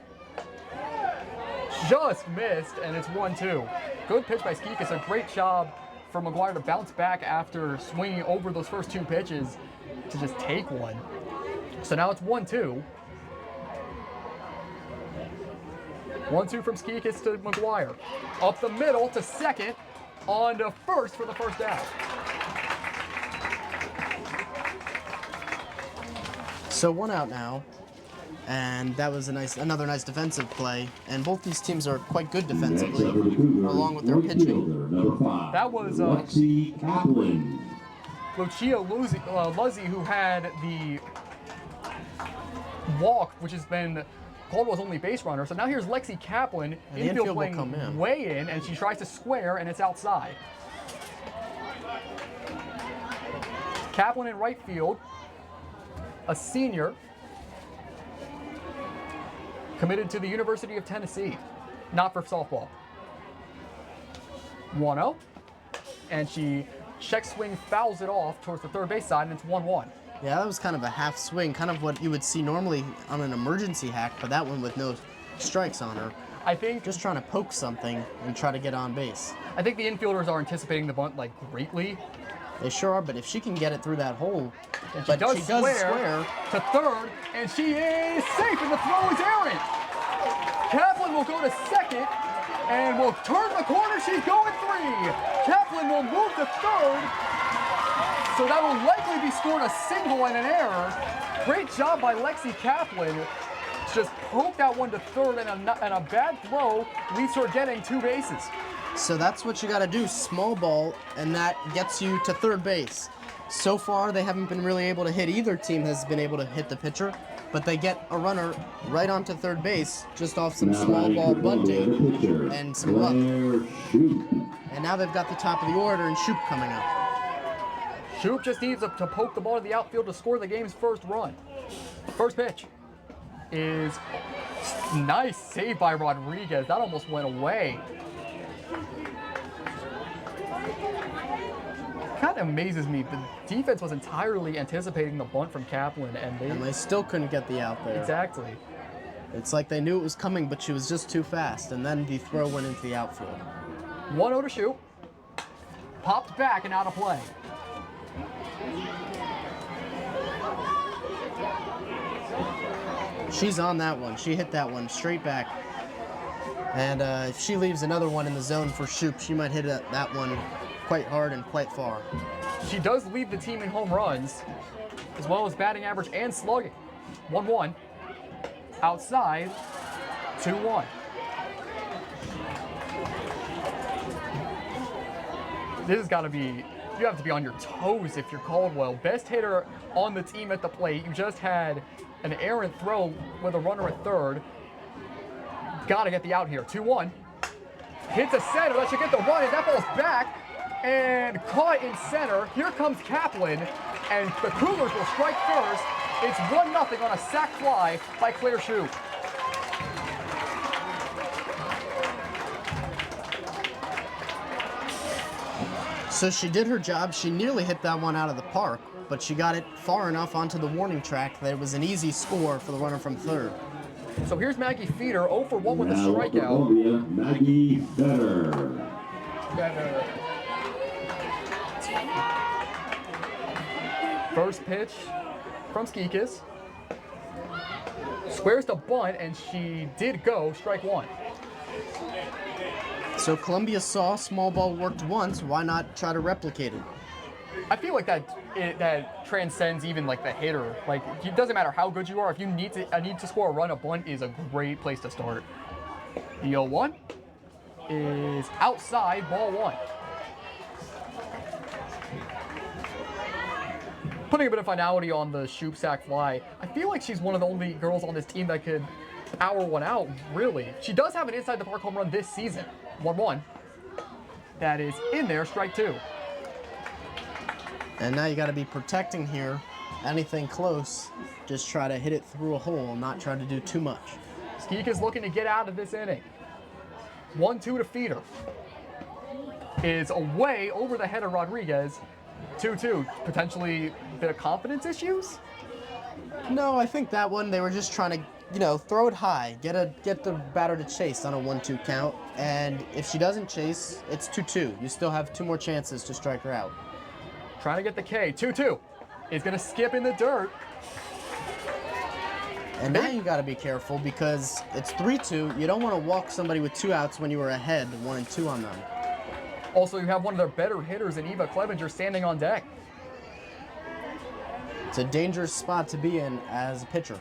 Just missed, and it's 1-2. Good pitch by Skikas. A great job for McGuire to bounce back after swinging over those first 2 pitches to just take one. So now it's 1-2. 1-2 from Skikas to McGuire. Up the middle to second, on to first for the first out. So 1 out now, and that was another nice defensive play. And both these teams are quite good defensively, along with their pitching. That was Lexi Kaplan. Lucia Luzzi, who had the walk, which has been Caldwell's only base runner. So now here's Lexi Kaplan, And the infield will playing come in. way in, and she tries to square, and it's outside. Kaplan in right field, a senior, committed to the University of Tennessee, not for softball. 1-0, and she check swing fouls it off towards the third base side, and it's 1-1. Yeah, that was kind of a half swing, kind of what you would see normally on an emergency hack, but that one with no strikes on her. I think Just trying to poke something and try to get on base. I think the infielders are anticipating the bunt like greatly. They sure are, but if she can get it through that hole, And but does she does square to third, and she is safe, and the throw is errant. Kaplan will go to second, and will turn the corner. She's going 3. Kaplan will move to third, so that will likely be scored a single and an error. Great job by Lexi Kaplan. Just poked that one to third, and a bad throw leads to her getting 2 bases. So that's what you got to do, small ball, and that gets you to third base. So far, they haven't been really able to hit. Either team has been able to hit the pitcher, but they get a runner right onto third base just off some small ball bunting and some luck. And now they've got the top of the order and Shoop coming up. Shoop just needs to poke the ball to the outfield to score the game's first run. First pitch is nice save by Rodriguez. That almost went away. Kind of amazes me. The defense was entirely anticipating the bunt from Kaplan, and they still couldn't get the out there. Exactly. It's like they knew it was coming, but she was just too fast, and then the throw went into the outfield. 1-0 to Shoop. Popped back and out of play. She's on that one. She hit that one straight back. And if she leaves another one in the zone for Shoop, she might hit that one quite hard and quite far. She does lead the team in home runs, as well as batting average and slugging. 1-1. Outside, 2-1. This has got to be, you have to be on your toes if you're Caldwell. Best hitter on the team at the plate. You just had an errant throw with a runner at third. Got to get the out here. 2-1. Hits a center. That should get the run, and that ball's back and caught in center. Here comes Kaplan, and the Cougars will strike first. It's 1-0 on a sac fly by Claire Shoop. So she did her job. She nearly hit that one out of the park, but she got it far enough onto the warning track that it was an easy score for the runner from third. So here's Maggie Feeder, 0 for 1 with a strikeout. Columbia, Maggie Fetter. First pitch from Skikas. Squares the bunt, and she did go strike 1. So Columbia saw small ball worked once. Why not try to replicate it? I feel like that transcends even like the hitter. Like it doesn't matter how good you are. If you need to score a run, a bunt is a great place to start. The 0-1 is outside, ball 1. Putting a bit of finality on the shoop sack fly. I feel like she's one of the only girls on this team that could power one out, really. She does have an inside the park home run this season. 1-1. That is in there, strike 2. And now you got to be protecting here. Anything close, just try to hit it through a hole, not try to do too much. Skeek is looking to get out of this inning. 1-2 to Feeder. Is away over the head of Rodriguez. 2-2. Potentially a bit of confidence issues? No, I think that one, they were just trying to, you know, throw it high, get the batter to chase on a 1-2 count. And if she doesn't chase, it's 2-2. You still have 2 more chances to strike her out. Trying to get the K. 2-2. Is going to skip in the dirt. And now you got to be careful because it's 3-2. You don't want to walk somebody with 2 outs when you were ahead 1-2 on them. Also, you have one of their better hitters in Eva Clevenger standing on deck. It's a dangerous spot to be in as a pitcher.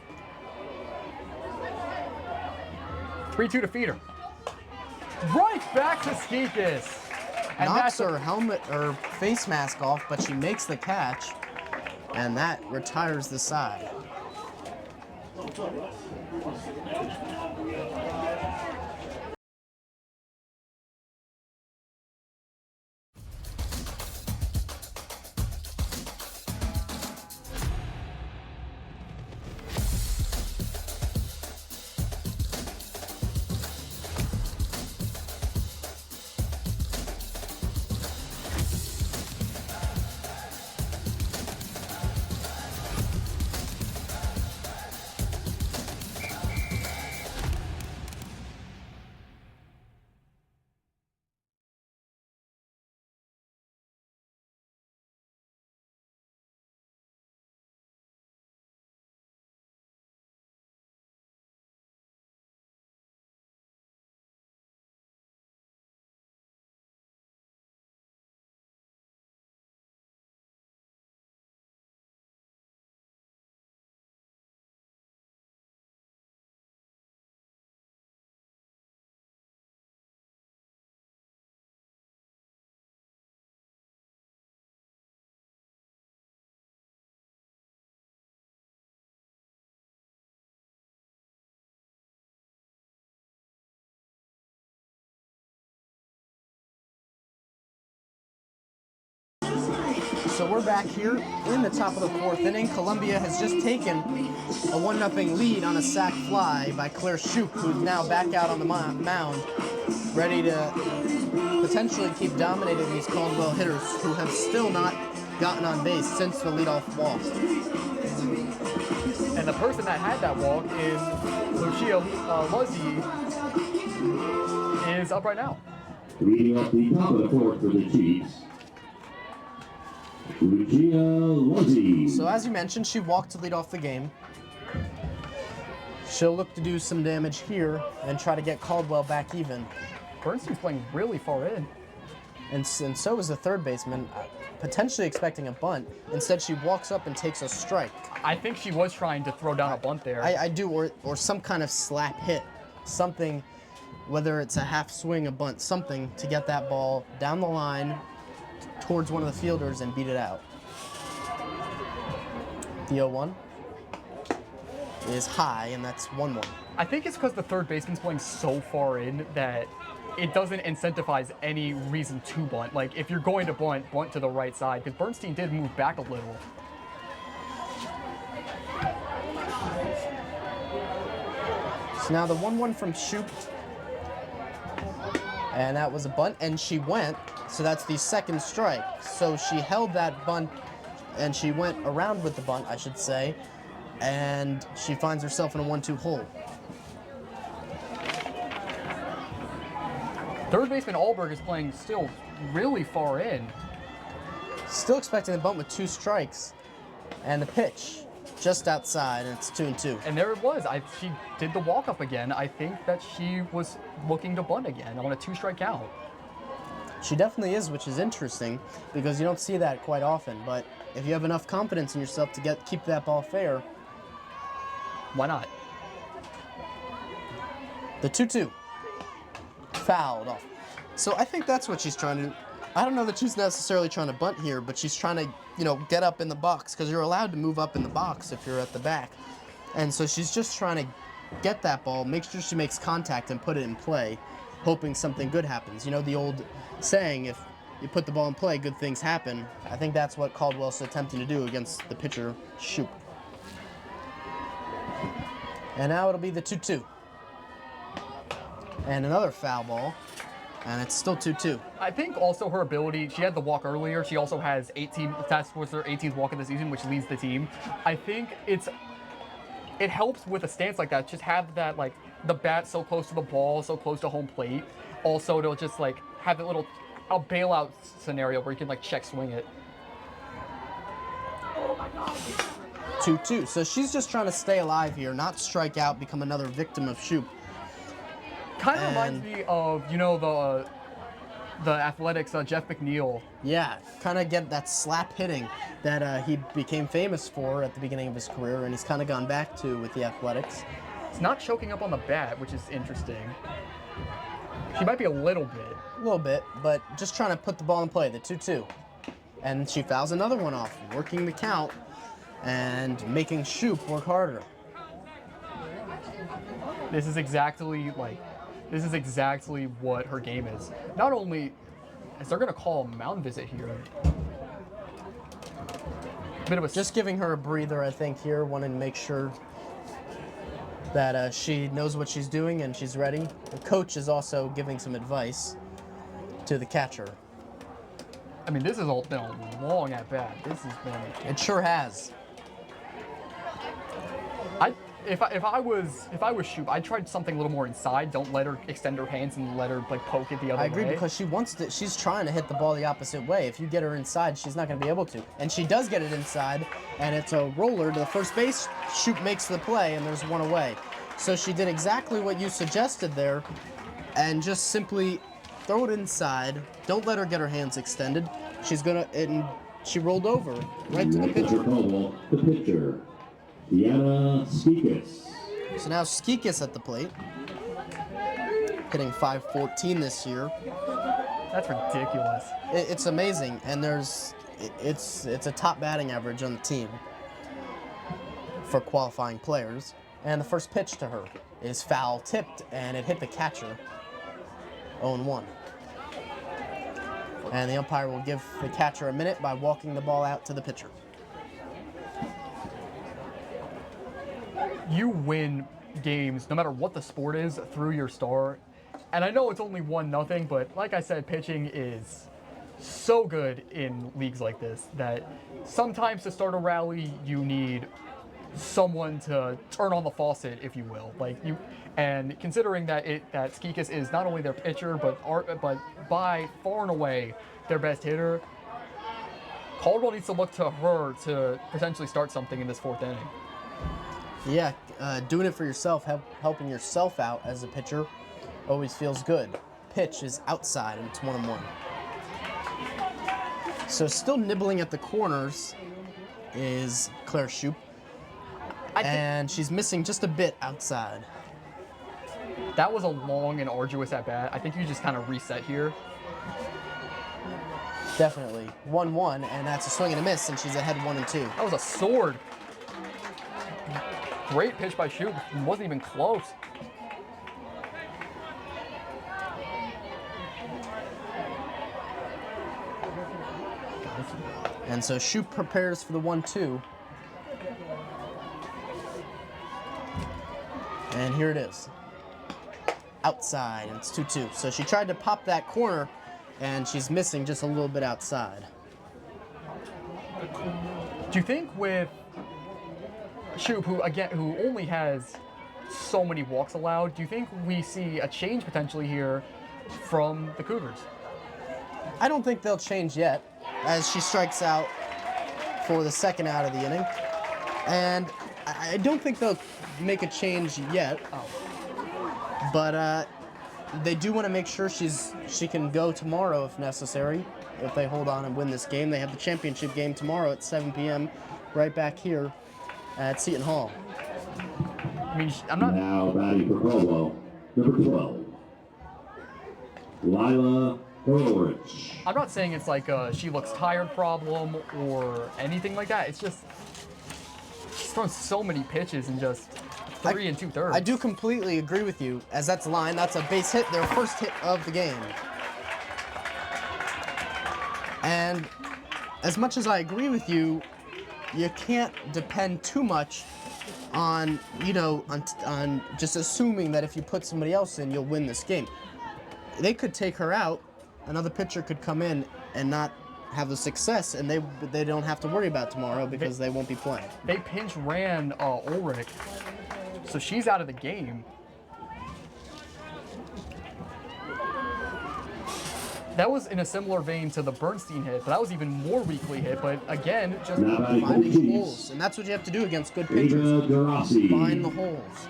3-2 to Feeder. Right back to Skeekus. And Knocks her helmet or face mask off, but she makes the catch, and that retires the side. So we're back here in the top of the 4th inning. Columbia has just taken a 1-0 lead on a sac fly by Claire Shoop, who's now back out on the mound, ready to potentially keep dominating these Caldwell hitters who have still not gotten on base since the leadoff walk. And the person that had that walk is Lucia Luzzi, is up right now. Leading up the top of the 4th for the Chiefs, Lucia Luzzi. So as you mentioned, she walked to lead off the game. She'll look to do some damage here and try to get Caldwell back even. Bernstein's playing really far in. And so is the third baseman, potentially expecting a bunt. Instead, she walks up and takes a strike. I think she was trying to throw down a bunt there. I do, or some kind of slap hit. Something, whether it's a half swing, a bunt, something to get that ball down the line towards one of the fielders and beat it out. The 0-1 is high, and that's 1-1. I think it's because the third baseman's playing so far in that it doesn't incentivize any reason to bunt. Like, if you're going to bunt to the right side, because Bernstein did move back a little. So now the 1-1 from Shoop, and that was a bunt, and she went, so that's the second strike. So she held that bunt, and she went around with the bunt, I should say, and she finds herself in a 1-2 hole. Third baseman Alberg is playing still really far in. Still expecting the bunt with 2 strikes, and the pitch. just outside, and it's 2-2. And there it was. She did the walk up again. I think that she was looking to bunt again on a 2-strike count. She definitely is, which is interesting because you don't see that quite often. But if you have enough confidence in yourself to keep that ball fair, why not? The 2-2. Fouled off. So I think that's what she's trying to do. I don't know that she's necessarily trying to bunt here, but she's trying to, get up in the box because you're allowed to move up in the box if you're at the back. And so she's just trying to get that ball, make sure she makes contact and put it in play, hoping something good happens. You know the old saying, if you put the ball in play, good things happen. I think that's what Caldwell's attempting to do against the pitcher, Shoop. And now it'll be the 2-2. And another foul ball. And it's still 2-2. I think also her ability, she had the walk earlier. She also has 18, that's was her 18th walk of the season, which leads the team. I think it helps with a stance like that. Just have that, like, the bat so close to the ball, so close to home plate. Also, to just, like, have a bailout scenario where you can, like, check swing it. 2-2. So she's just trying to stay alive here, not strike out, become another victim of Shoop. Kind of reminds me of, the Athletics, Jeff McNeil. Yeah, kind of get that slap hitting that he became famous for at the beginning of his career, and he's kind of gone back to with the Athletics. It's not choking up on the bat, which is interesting. She might be a little bit. A little bit, but just trying to put the ball in play, the 2-2. And she fouls another one off, working the count and making Shoop work harder. This is exactly what her game is. Not only is they're going to call a mound visit here. Bit of a just giving her a breather, I think, here, wanting to make sure that she knows what she's doing and she's ready. The coach is also giving some advice to the catcher. I mean, this has all been a long at bat. This has been. It sure has. If I was Shoop, I'd try something a little more inside. Don't let her extend her hands and let her like poke it the other way. I agree because she wants to. She's trying to hit the ball the opposite way. If you get her inside, she's not going to be able to. And she does get it inside, and it's a roller to the first base. Shoop makes the play, and there's one away. So she did exactly what you suggested there, and just simply throw it inside. Don't let her get her hands extended. She's gonna. And she rolled over right to the pitcher. Caldwell, the pitcher. ESSEX. So now Skikis at the plate, hitting .514 this year. That's ridiculous. It's amazing, and it's a top batting average on the team for qualifying players. And the first pitch to her is foul tipped, and it hit the catcher. 0-1. And the umpire will give the catcher a minute by walking the ball out to the pitcher. You win games, no matter what the sport is, through your star. And I know it's only 1-0, but like I said, pitching is so good in leagues like this that sometimes to start a rally, you need someone to turn on the faucet, if you will. And considering that Skikis is not only their pitcher, but by far and away their best hitter, Caldwell needs to look to her to potentially start something in this fourth inning. Yeah, doing it for yourself, helping yourself out as a pitcher, always feels good. Pitch is outside, and it's 1-1. So still nibbling at the corners is Claire Shoop, and she's missing just a bit outside. That was a long and arduous at bat. I think you just kind of reset here. Definitely. 1-1, and that's a swing and a miss, and she's ahead 1-2. That was a sword. Great pitch by Shoop. It wasn't even close. And so Shoop prepares for the 1-2. And here it is. Outside, and it's 2-2. So she tried to pop that corner, and she's missing just a little bit outside. Do you think with Shoop, who only has so many walks allowed, do you think we see a change potentially here from the Cougars? I don't think they'll change yet, as she strikes out for the second out of the inning. And I don't think they'll make a change yet. But they do want to make sure she can go tomorrow if necessary. If they hold on and win this game, they have the championship game tomorrow at 7 p.m. right back here at Seton Hall. I mean, I'm not. Now batting for Caldwell, number 12, Lila Horowitz. I'm not saying it's like a she looks tired problem or anything like that. It's just she's thrown so many pitches in just 3 2/3. I do completely agree with you, as that's a line. That's a base hit, their first hit of the game. And as much as I agree with you, you can't depend too much on, on just assuming that if you put somebody else in, you'll win this game. They could take her out, another pitcher could come in and not have the success, and they don't have to worry about tomorrow because they won't be playing. They pinch ran Ulrich, so she's out of the game. That was in a similar vein to the Bernstein hit, but that was even more weakly hit. But again, just finding holes, and that's what you have to do against good pitchers. Find the holes.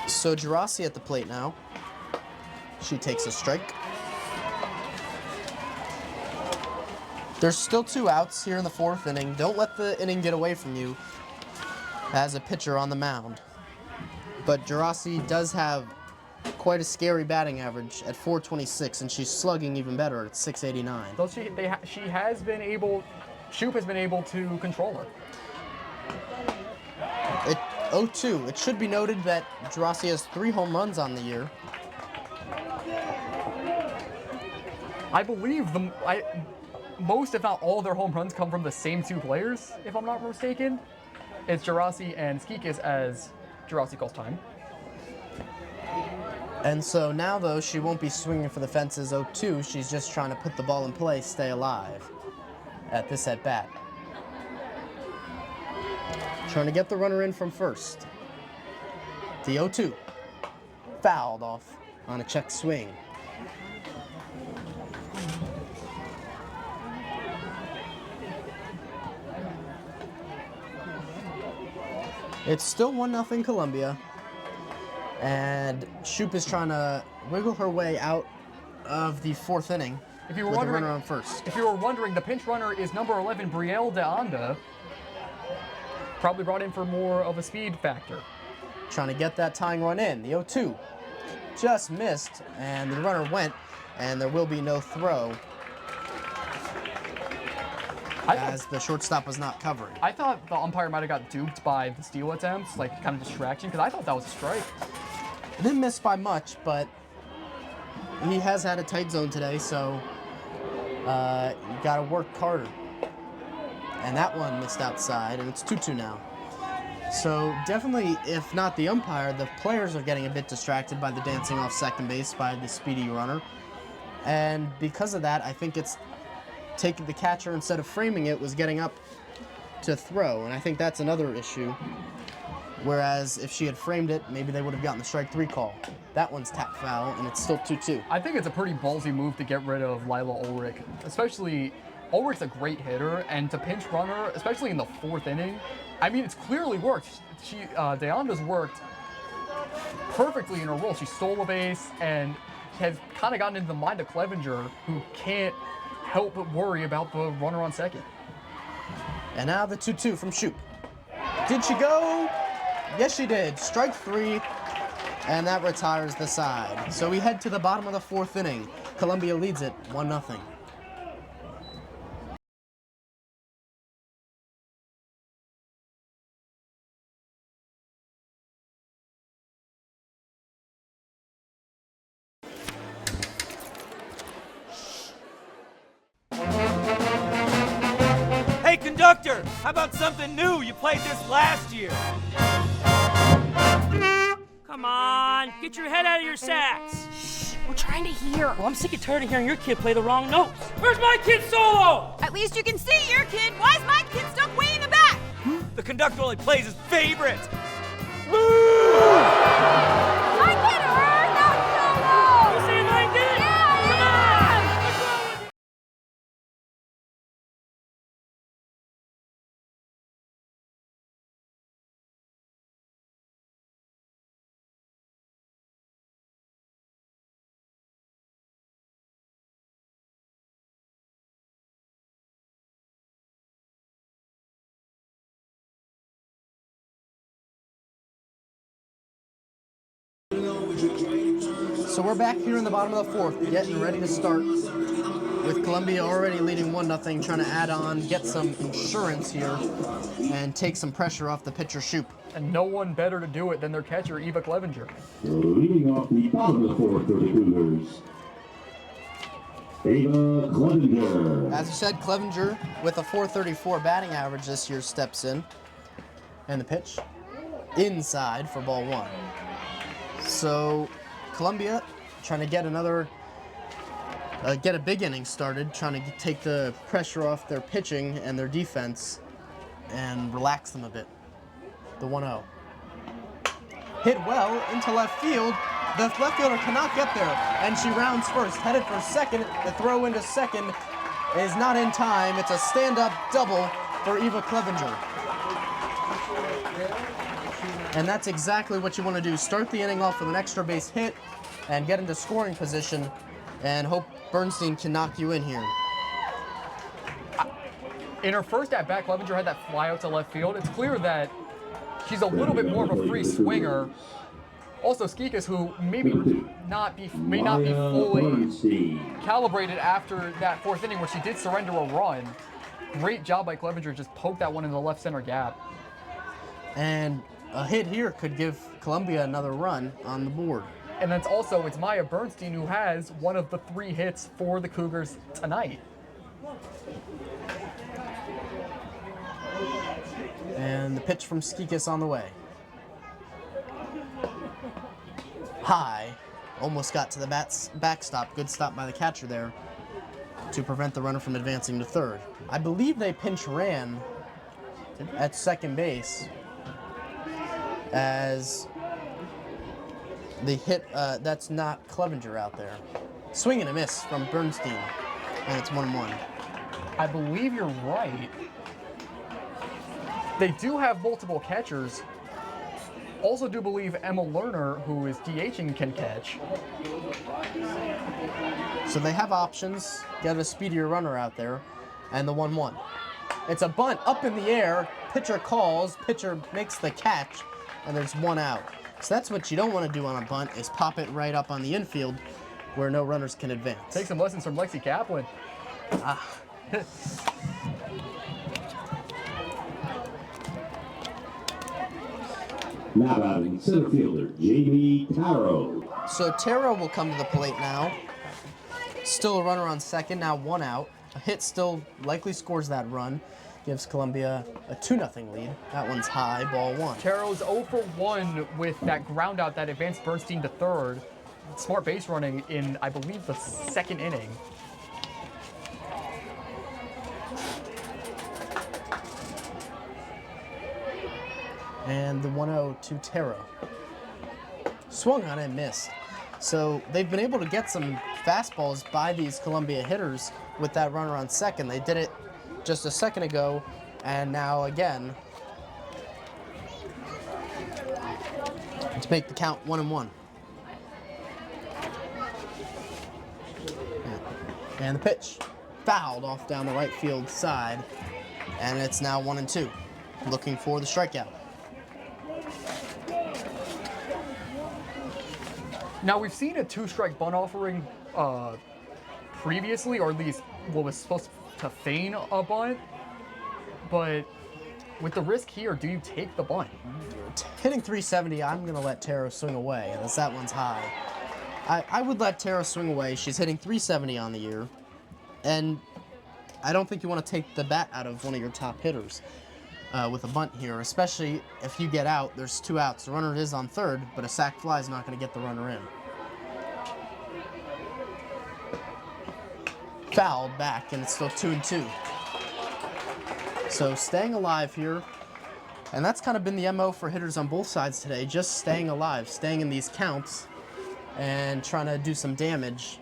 So Gerasi at the plate now. She takes a strike. There's still 2 outs here in the 4th inning. Don't let the inning get away from you as a pitcher on the mound. But Gerasi does have quite a scary batting average at 426, and she's slugging even better at 689. So she has been able, Shoop has been able to control her. 0-2. It should be noted that Gerasi has 3 home runs on the year. I believe most, if not all, of their home runs come from the same 2 players, if I'm not mistaken. It's Gerasi and Skikis, as Gerasi calls time. And so now, though, she won't be swinging for the fences 0-2. She's just trying to put the ball in play, stay alive at this at-bat. Trying to get the runner in from first. The 0-2. Fouled off on a check swing. It's still 1-0 Columbia. And Shoop is trying to wiggle her way out of the 4th inning with a runner on first. If you were wondering, the pinch runner is number 11, Brielle de Anda. Probably brought in for more of a speed factor. Trying to get that tying run in. The 0-2 just missed, and the runner went, and there will be no throw as the shortstop was not covering. I thought the umpire might have got duped by the steal attempts, like kind of distraction, because I thought that was a strike. It didn't miss by much, but he has had a tight zone today, so you got to work harder. And that one missed outside, and it's 2-2 now. So definitely, if not the umpire, the players are getting a bit distracted by the dancing off second base by the speedy runner. And because of that, I think it's taking the catcher, instead of framing it, was getting up to throw. And I think that's another issue. Whereas if she had framed it, maybe they would have gotten the strike 3 call. That one's tap foul, and it's still 2-2. I think it's a pretty ballsy move to get rid of Lila Ulrich, especially Ulrich's a great hitter, and to pinch runner, especially in the 4th inning, I mean, it's clearly worked. Deanda's worked perfectly in her role. She stole a base and has kind of gotten into the mind of Clevenger, who can't help but worry about the runner on second. And now the 2-2 from Shoop. Did she go? Yes, she did. Strike 3, and that retires the side. So we head to the bottom of the 4th inning. Columbia leads it 1-0. Hey, conductor, how about something new? You played this last year. Come on, get your head out of your sacks. Shh, we're trying to hear. Well, I'm sick and tired of hearing your kid play the wrong notes. Where's my kid's solo? At least you can see your kid. Why is my kid stuck way in the back? The conductor only plays his favorite. My kid heard that solo! You saying I did? Yeah, Come on! What's wrong with you? So we're back here in the bottom of the fourth, getting ready to start with Columbia already leading 1-0, trying to add on, get some insurance here, and take some pressure off the pitcher Shoop. And no one better to do it than their catcher, Eva Clevenger. Leading off the bottom of the fourth for the Cougars, Ava Clevenger. As you said, Clevenger with a .434 batting average this year steps in. And the pitch inside for ball one. So Columbia trying to get another, get a big inning started, trying to take the pressure off their pitching and their defense and relax them a bit. The 1-0. Hit well into left field. The left fielder cannot get there, and she rounds first, headed for second. The throw into second is not in time. It's a stand-up double for Eva Clevenger. And that's exactly what you want to do. Start the inning off with an extra base hit and get into scoring position and hope Bernstein can knock you in here. In her first at-bat, Clevenger had that fly out to left field. It's clear that she's a little bit more of a free swinger. Also, Skikas, who may not be fully calibrated after that fourth inning where she did surrender a run. Great job by Clevenger, just poked that one in the left center gap. And a hit here could give Columbia another run on the board. And that's also, it's Maya Bernstein who has one of the 3 hits for the Cougars tonight. And the pitch from Skikas on the way. High, almost got to the backstop. Good stop by the catcher there to prevent the runner from advancing to third. I believe they pinch ran at second base as the hit, that's not Clevenger out there. Swing and a miss from Bernstein, and it's 1-1. I believe you're right. They do have multiple catchers. Also do believe Emma Lerner, who is DHing, can catch. So they have options, get a speedier runner out there, and the 1-1. It's a bunt up in the air, pitcher calls, pitcher makes the catch, and there's 1 out. So that's what you don't want to do on a bunt, is pop it right up on the infield where no runners can advance. Take some lessons from Lexi Kaplan. Now batting center fielder, Jamie Taro. So Taro will come to the plate now. Still a runner on second, now 1 out. A hit still likely scores that run. Gives Columbia a 2-0 lead. That one's high, ball 1. Taro's 0 for 1 with that ground out that advanced Bernstein to third. Smart base running in, I believe, the 2nd inning. And the 1-0 to Taro. Swung on and missed. So they've been able to get some fastballs by these Columbia hitters with that runner on second. They did it just a second ago, and now again to make the count 1-1. And the pitch fouled off down the right field side, and it's now 1-2. Looking for the strikeout. Now, we've seen a 2-strike bunt offering previously, or at least what was supposed to feign a bunt. But with the risk here, do you take the bunt? Hitting 370, I'm going to let Taro swing away, as that one's high. I would let Taro swing away. She's hitting 370 on the year. And I don't think you want to take the bat out of one of your top hitters with a bunt here, especially if you get out. There's 2 outs. The runner is on third, but a sac fly is not going to get the runner in. Fouled back, and it's still 2-2. So staying alive here, and that's kind of been the MO for hitters on both sides today, just staying alive, staying in these counts, and trying to do some damage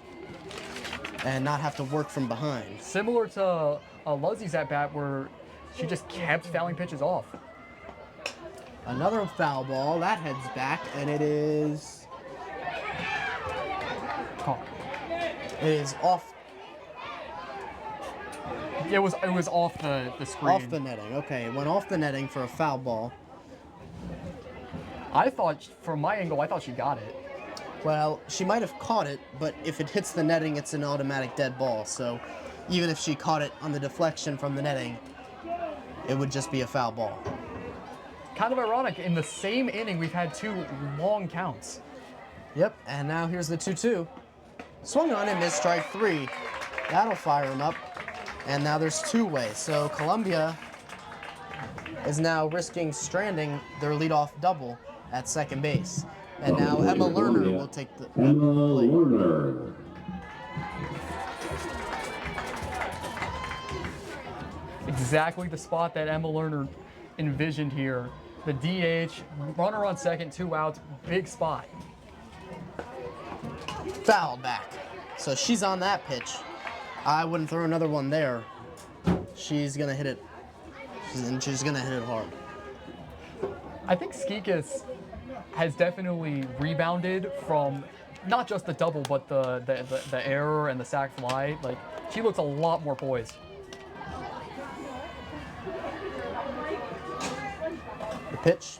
and not have to work from behind. Similar to Luzzie's at-bat where she just kept fouling pitches off. Another foul ball, that heads back, and it is... It is off. It was off the screen. Off the netting, okay. It went off the netting for a foul ball. I thought, from my angle, I thought she got it. Well, she might have caught it, but if it hits the netting, it's an automatic dead ball. So even if she caught it on the deflection from the netting, it would just be a foul ball. Kind of ironic, in the same inning, we've had 2 long counts. Yep, and now here's the 2-2. Swung on and missed strike 3. That'll fire him up. And now there's 2-way. So Columbia is now risking stranding their leadoff double at second base. And now Emma Lerner will take the Emma Lerner. Exactly the spot that Emma Lerner envisioned here. The DH, runner on second, 2 outs, big spot. Foul back. So she's on that pitch. I wouldn't throw another one there. She's gonna hit it. She's gonna hit it hard. I think Skikas has definitely rebounded from not just the double, but the error and the sac fly. Like, she looks a lot more poised. The pitch.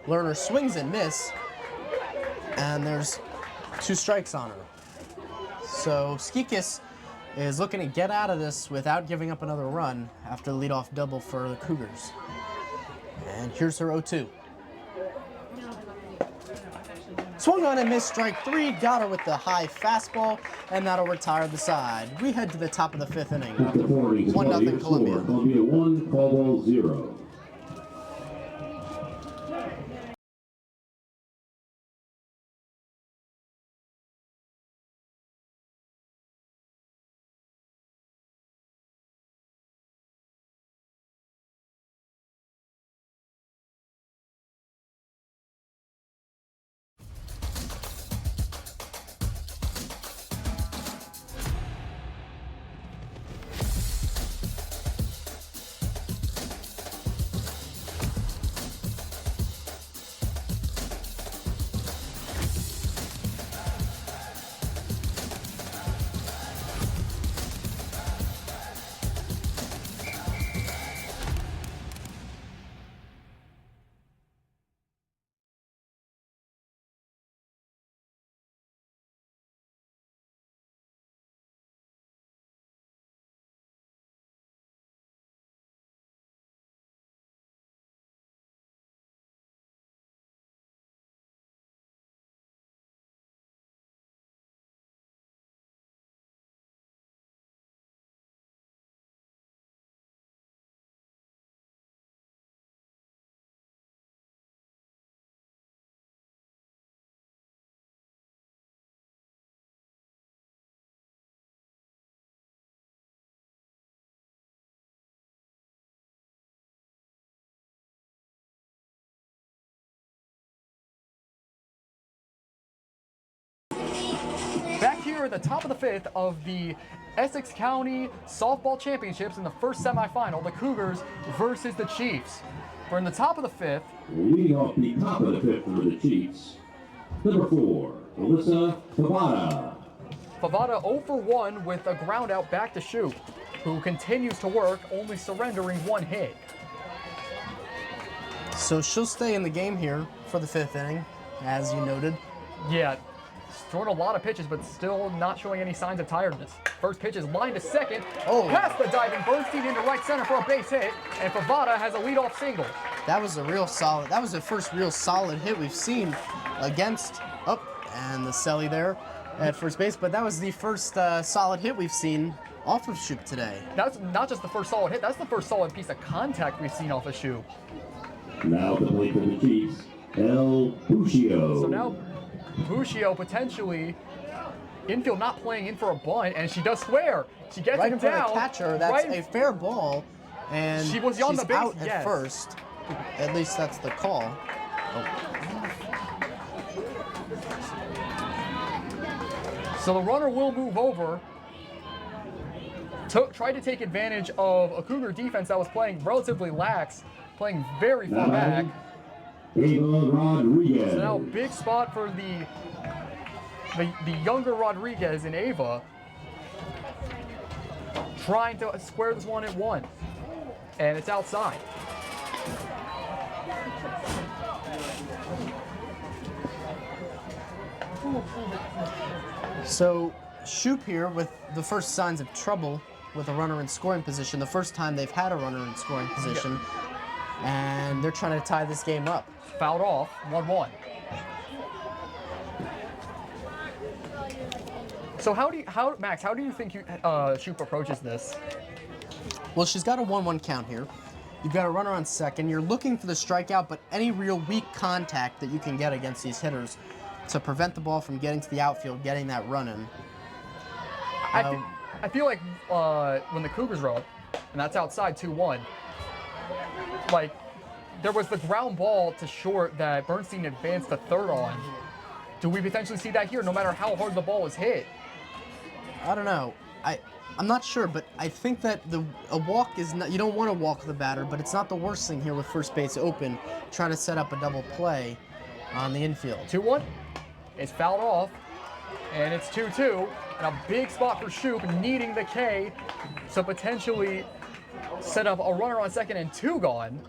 Lerner swings and miss. And there's 2 strikes on her. So Skikas is looking to get out of this without giving up another run after the leadoff double for the Cougars. And here's her 0-2. Swung on and missed strike 3, got her with the high fastball, and that'll retire the side. We head to the top of the 5th inning. 1-0 Columbia. Columbia 1, Caldwell 0. Back here at the top of the 5th of the Essex County Softball Championships in the first semifinal, the Cougars versus the Chiefs. We're in the top of the 5th. Leading off the top of the 5th for the Chiefs, number 4, Alyssa Favada. Favada 0 for 1 with a ground out back to Shoup, who continues to work, only surrendering 1 hit. So she'll stay in the game here for the 5th inning, as you noted. Yeah, throwing a lot of pitches, but still not showing any signs of tiredness. First pitch is lined to second. Oh. Past the diving Bernstein into right center for a base hit, and Favada has a leadoff single. That was a real solid, that was the first real solid hit we've seen against, and the Selly there at first base, but that was the first solid hit we've seen off of Shoup today. That's not just the first solid hit, that's the first solid piece of contact we've seen off of Shoup. Now to play for the Chiefs, El Buccio. So now Buccio potentially infield not playing in for a bunt, and she does square. She gets right it in front down. of the catcher, that's right a fair ball, and she was on she's the base, out yes. at first. At least that's the call. So the runner will move over. Tried to take advantage of a Cougar defense that was playing relatively lax, playing very far back. Ava Rodriguez. So now big spot for the younger Rodriguez in Ava, trying to square this one at 1, and it's outside. So Shoop here with the first signs of trouble with a runner in scoring position. The first time they've had a runner in scoring position. And they're trying to tie this game up. Fouled off, 1-1. So Max, how do you think Shoop approaches this? Well, she's got a 1-1 count here. You've got a runner on second. You're looking for the strikeout, but any real weak contact that you can get against these hitters to prevent the ball from getting to the outfield, getting that run in. I feel like when the Cougars were up, and that's outside 2-1, like there was the ground ball to short that Bernstein advanced to third on. Do we potentially see that here, no matter how hard the ball was hit? I don't know. I'm not sure, but I think that a walk is not. You don't want to walk the batter, but it's not the worst thing here with first base open, trying to set up a double play on the infield. 2-1. It's fouled off, and it's 2-2. And a big spot for Shoop, needing the K to potentially set up a runner on second and 2 gone.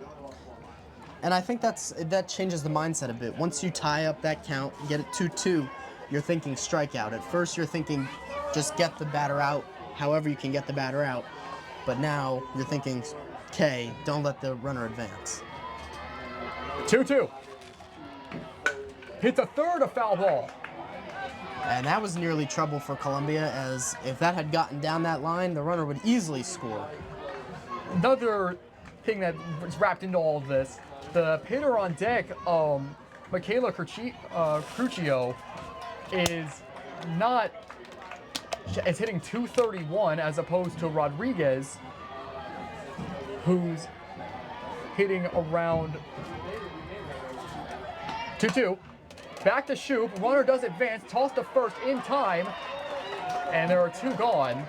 And I think that changes the mindset a bit. Once you tie up that count, get it 2-2, you're thinking strikeout. At first, you're thinking just get the batter out, however you can get the batter out. But now you're thinking K, don't let the runner advance. 2-2. Hits a third, a foul ball. And that was nearly trouble for Columbia, as if that had gotten down that line, the runner would easily score. Another thing that was wrapped into all of this, the hitter on deck, Michaela Cruccio, is hitting 231 as opposed to Rodriguez, who's hitting around 2-2. Back to Shoop, runner does advance, toss to first in time, and there are 2 gone.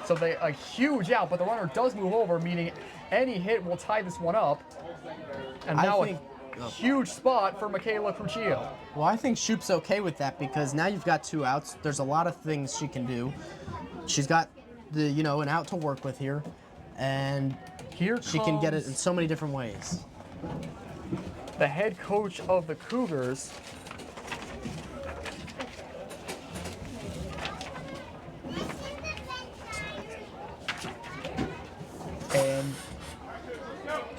So a huge out, but the runner does move over, meaning any hit will tie this one up. And now a huge spot for Michaela Cruccio. Well, I think Shoop's okay with that because now you've got 2 outs. There's a lot of things she can do. She's got an out to work with here, and she can get it in so many different ways. The head coach of the Cougars, and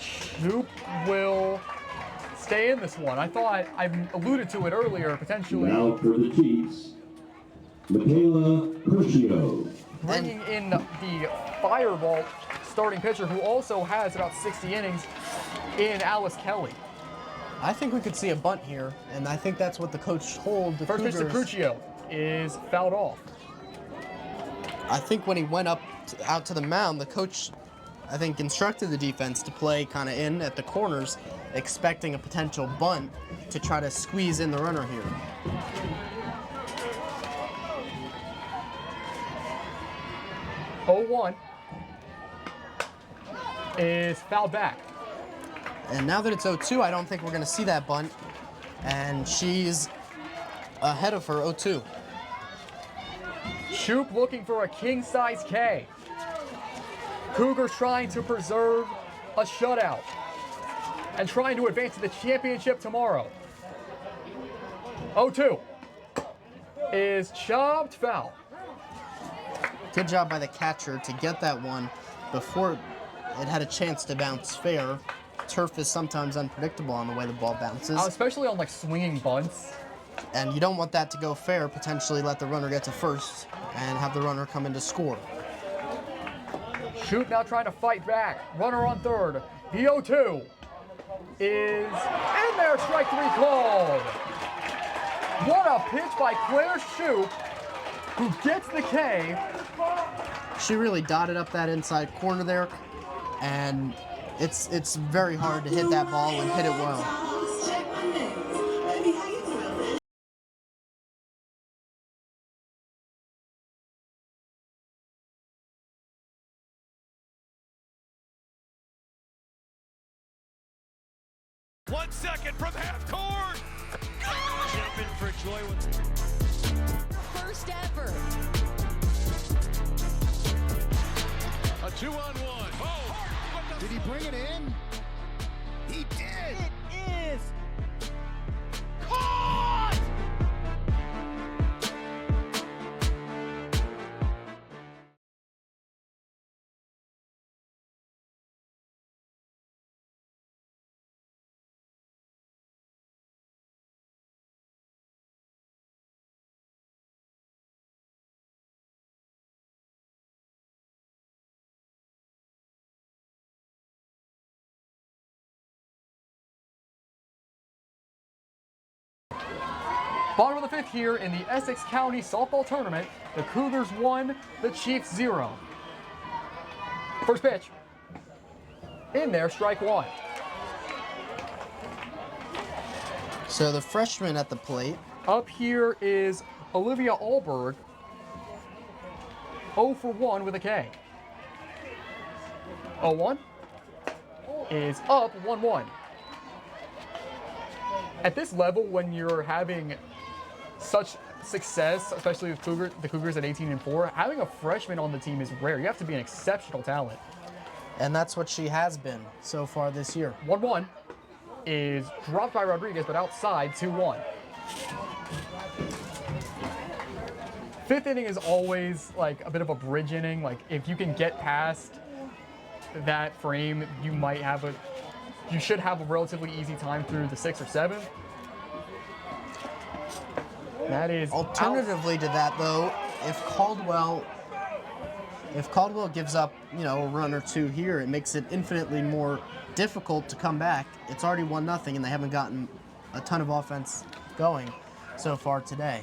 Shoop will stay in this one. I alluded to it earlier, potentially. Now for the Chiefs, Michaela Cruccio. Bringing in the fireball starting pitcher who also has about 60 innings in Alice Kelly. I think we could see a bunt here, and I think that's what the coach told the First pitch to Cougars. Cruccio is fouled off. I think when he went out to the mound, the coach, I think, instructed the defense to play kind of in at the corners, expecting a potential bunt to try to squeeze in the runner here. Oh, 0-1 is fouled back. And now that it's 0-2, I don't think we're going to see that bunt. And she's ahead of her 0-2. Shoop looking for a king-size K. Cougars trying to preserve a shutout and trying to advance to the championship tomorrow. 0-2 is chopped foul. Good job by the catcher to get that one before it had a chance to bounce fair. Turf is sometimes unpredictable on the way the ball bounces. Especially on like swinging bunts. And you don't want that to go fair, potentially let the runner get to first and have the runner come in to score. Shoop now trying to fight back. Runner on third. The 0-2 is in there, strike 3 called. What a pitch by Claire Shoop, who gets the K. She really dotted up that inside corner there, and it's very hard to hit that ball and hit it well. One second from half court. Jumping for joy. First ever. A 2-on-1. Oh, Did he bring it in? he did. It is Caught! Bottom of the 5th here in the Essex County Softball Tournament. The Cougars 1, the Chiefs 0. First pitch. In there, strike 1. So the freshman at the plate. Up here is Olivia Alberg. 0 for 1 with a K. 0-1 is up 1-1. At this level, when you're having such success, especially with the Cougars at 18-4, having a freshman on the team is rare. You have to be an exceptional talent. And that's what she has been so far this year. 1-1 is dropped by Rodriguez, but outside 2-1. 5th inning is always like a bit of a bridge inning. Like if you can get past that frame, you should have a relatively easy time through the 6th or 7th. That is alternatively to that though, if Caldwell gives up, a run or two here, it makes it infinitely more difficult to come back. It's already 1-0 and they haven't gotten a ton of offense going so far today.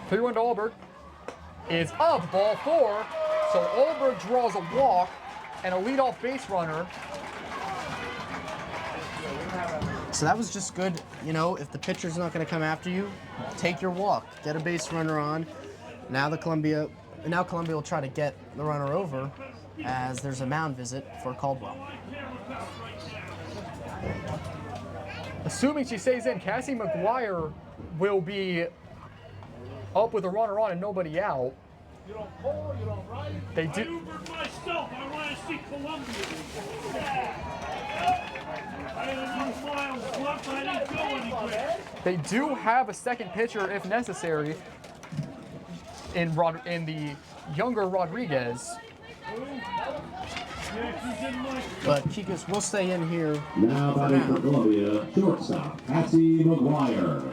3-1 to Alberg is up, ball 4. So Alberg draws a walk and a leadoff base runner. So that was just good, if the pitcher's not going to come after you, take your walk, get a base runner on. Now Columbia will try to get the runner over as there's a mound visit for Caldwell. Assuming she stays in, Cassie McGuire will be up with a runner on and nobody out. You don't pull, you don't ride. They do. Myself, I want to see Columbia. I didn't do miles left, I didn't go anywhere. They do have a second pitcher if necessary in the younger Rodriguez. But Kikas will stay in here. Now batting for Columbia, shortstop, Cassie McGuire.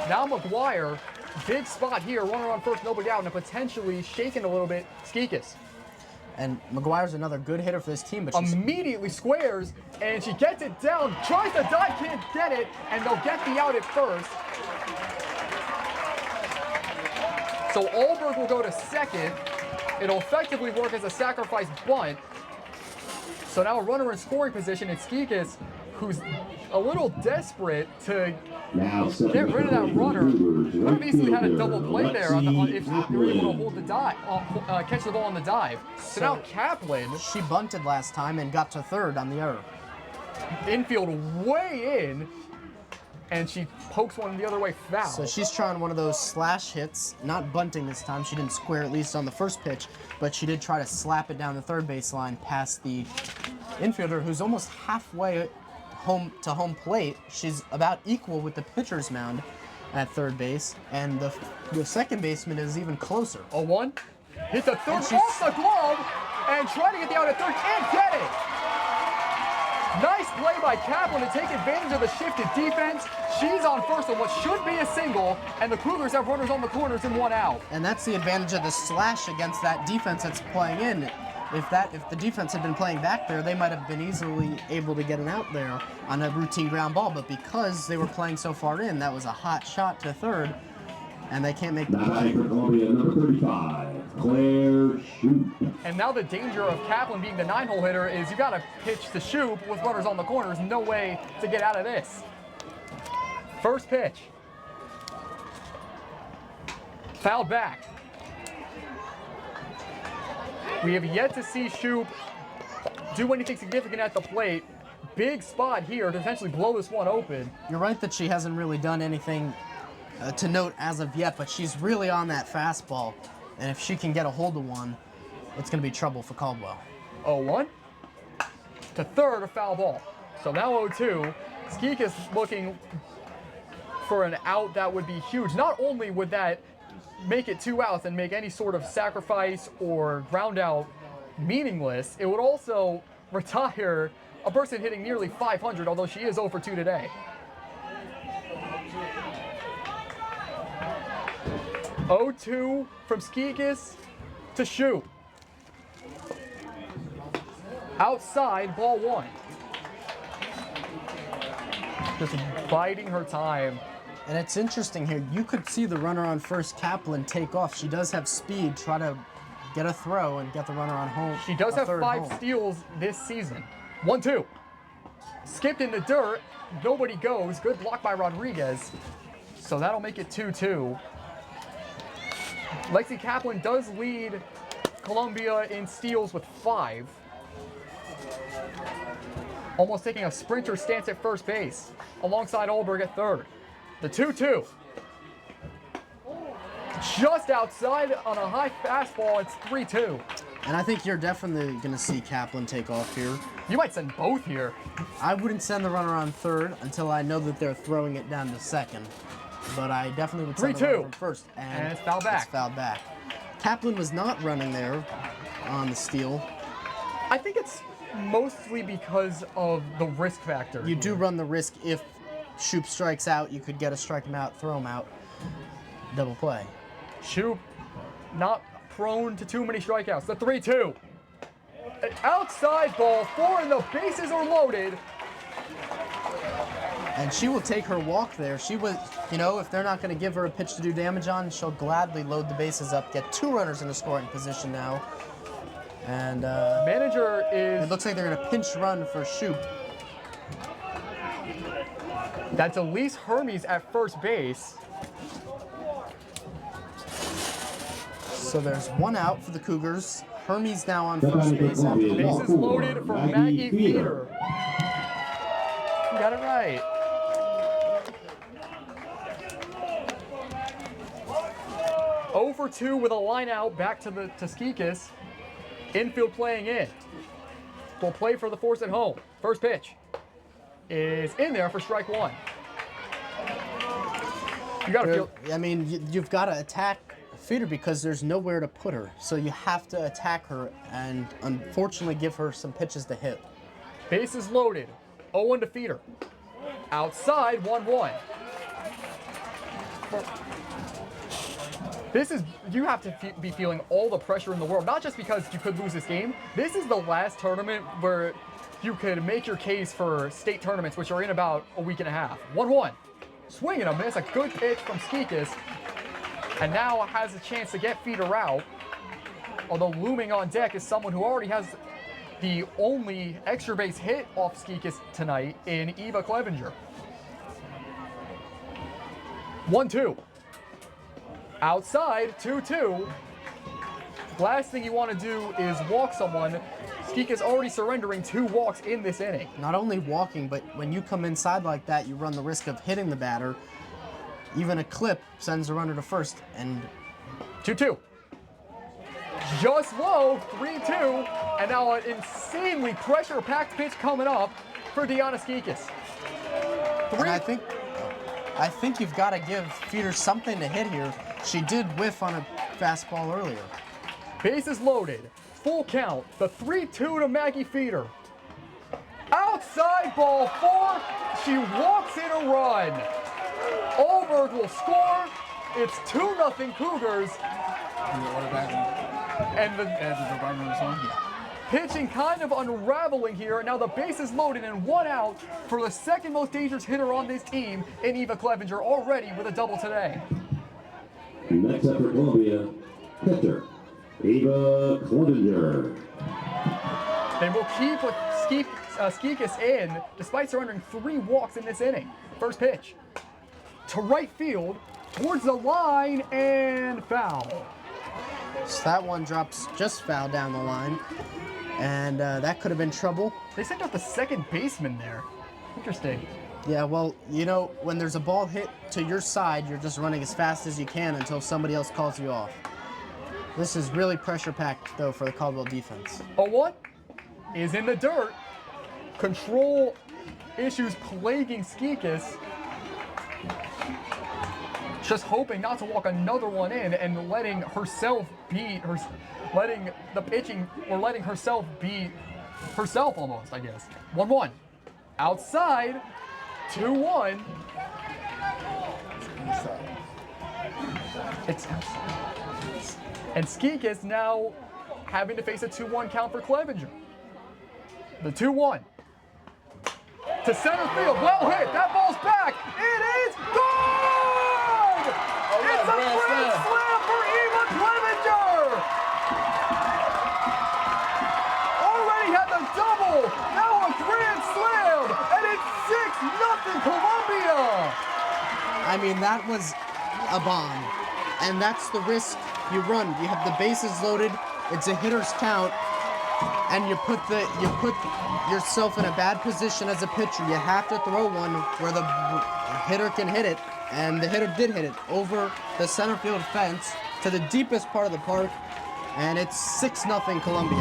Now McGuire, big spot here, runner on first, nobody out, and potentially shaking a little bit, Skikas. And McGuire's another good hitter for this team, but she's immediately squares, and she gets it down, tries to dive, can't get it, and they'll get the out at first. So Alberg will go to second. It'll effectively work as a sacrifice bunt. So now a runner in scoring position, it's Skikas, who's a little desperate to get rid of that runner. Could have easily had a double play there if you were able to hold the dive, catch the ball on the dive. So now Kaplan. She bunted last time and got to third on the error. Infield way in, and she pokes one the other way foul. So she's trying one of those slash hits, not bunting this time. She didn't square at least on the first pitch, but she did try to slap it down the third baseline past the infielder, who's almost halfway home plate. She's about equal with the pitcher's mound at third base, and the second baseman is even closer. 0-1, hit the third off the glove, and try to get the out at third, and get it! Nice play by Kaplan to take advantage of the shifted defense. She's on first on what should be a single, and the Cougars have runners on the corners and one out. And that's the advantage of the slash against that defense that's playing in. If the defense had been playing back there, they might have been easily able to get an out there on a routine ground ball. But because they were playing so far in, that was a hot shot to third, and they can't make the play. For Columbia, number 35, Claire Shoup. And now the danger of Kaplan being the 9-hole hitter is you got to pitch to Shoup with runners on the corners. No way to get out of this. First pitch. Fouled back. We have yet to see Shoup do anything significant at the plate. Big spot here to essentially blow this one open. You're right that she hasn't really done anything to note as of yet, but she's really on that fastball. And if she can get a hold of one, it's going to be trouble for Caldwell. 0-1 to third, a foul ball. So now 0-2. Skikas looking for an out that would be huge. Not only would that make it 2 outs and make any sort of sacrifice or ground out meaningless, it would also retire a person hitting nearly 500, although she is 0 for 2 today. 0-2 from Skikas to Shoup. Outside, ball 1. Just biding her time. And it's interesting here. You could see the runner on first, Kaplan, take off. She does have speed, try to get a throw and get the runner on home. She does have 5 home. steals this season. 1-2. Skipped in the dirt. Nobody goes. Good block by Rodriguez. So that'll make it 2-2. Lexi Kaplan does lead Columbia in steals with 5. Almost taking a sprinter stance at first base, alongside Alberg at third. The 2-2. Just outside on a high fastball, it's 3-2. And I think you're definitely going to see Kaplan take off here. You might send both here. I wouldn't send the runner on third until I know that they're throwing it down to second. But I definitely would send the runner from first. And it's fouled back. It's fouled back. Kaplan was not running there on the steal. I think it's mostly because of the risk factor. You do run the risk if Shoop strikes out, you could get a strike him out, throw him out, double play. Shoop not prone to too many strikeouts. The 3-2. An outside ball, 4 and the bases are loaded. And she will take her walk there. She was, you know, if they're not going to give her a pitch to do damage on, she'll gladly load the bases up, get 2 runners in a scoring position now. And manager is... It looks like they're going to pinch run for Shoop. That's Elise Hermes at first base. So there's 1 out for the Cougars. Hermes now on first base after the walk. Bases loaded for Maggie Feeder. You got it right. Over 2 with a line out back to the Skikis. Infield playing in. Will play for the Force at home. First pitch is in there for strike 1. You gotta feel. I mean, you've got to attack Feeder because there's nowhere to put her. So you have to attack her and unfortunately give her some pitches to hit. Bases loaded. 0-1 to Feeder. Outside, 1-1. This is, you have to be feeling all the pressure in the world, not just because you could lose this game. This is the last tournament where you could make your case for state tournaments, which are in about a week and a half. 1-1. Swing and a miss, a good pitch from Skikis. And now has a chance to get Feeder out. Although looming on deck is someone who already has the only extra base hit off Skikis tonight in Eva Clevenger. 1-2. Outside, 2-2. Last thing you want to do is walk someone. Skikis already surrendering 2 walks in this inning. Not only walking, but when you come inside like that, you run the risk of hitting the batter. Even a clip sends the runner to first, and 2-2. Just low, 3-2. And now an insanely pressure-packed pitch coming up for Deanna Skikis. And I think you've got to give Feeder something to hit here. She did whiff on a fastball earlier. Bases loaded. Full count. The 3-2 to Maggie Feeder. Outside ball 4. She walks in a run. Alberg will score. It's 2-0 Cougars. And the pitching kind of unraveling here. Now the base is loaded and 1 out for the second most dangerous hitter on this team in Eva Clevenger, already with a double today. Next up for Columbia, pitcher, Eva Clevenger. They will keep with Skikis in, despite surrendering 3 walks in this inning. First pitch to right field, towards the line, and foul. So that one drops just foul down the line, and that could have been trouble. They sent out the second baseman there. Interesting. Yeah, well, you know, when there's a ball hit to your side, you're just running as fast as you can until somebody else calls you off. This is really pressure-packed, though, for the Caldwell defense. 0-1 is in the dirt. Control issues plaguing Skikis. Just hoping not to walk another one in and letting herself beat her, letting the pitching, or letting herself beat herself almost, I guess. 1-1. Outside, 2-1. It's outside. And Skikis now having to face a 2-1 count for Clevenger. The 2-1. to center field. Well hit. That ball's back. It is good! It's a grand slam for Eva Clevenger! Already had the double. Now a grand slam. And it's 6-0 Columbia. I mean, that was a bomb. And that's the risk you run. You have the bases loaded. It's a hitter's count. And you put yourself in a bad position as a pitcher. You have to throw one where the hitter can hit it, and the hitter did hit it over the center field fence to the deepest part of the park, and it's 6-0 Columbia.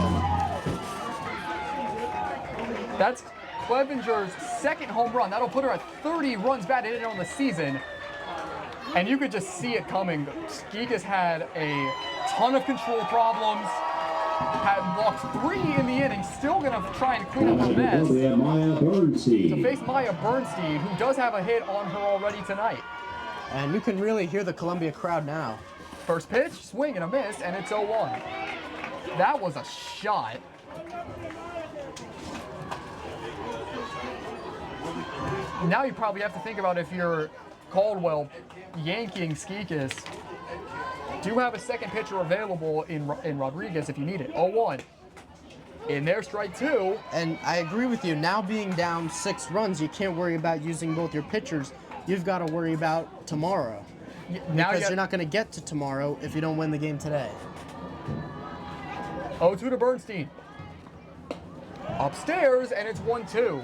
That's Clevenger's second home run. That'll put her at 30 runs batted in on the season, and you could just see it coming. Skikas had a ton of control problems. Had walked 3 in the inning, still going to try and clean up her mess. To face Maya Bernstein, who does have a hit on her already tonight. And you can really hear the Columbia crowd now. First pitch, swing and a miss, and it's 0-1. That was a shot. Now you probably have to think about if you're Caldwell yanking Skikas. Do have a second pitcher available in Rodriguez if you need it. 0-1. In there, strike 2. And I agree with you. Now being down 6 runs, you can't worry about using both your pitchers. You've got to worry about tomorrow. Because you're not going to get to tomorrow if you don't win the game today. 0-2 to Bernstein. Upstairs, and it's 1-2.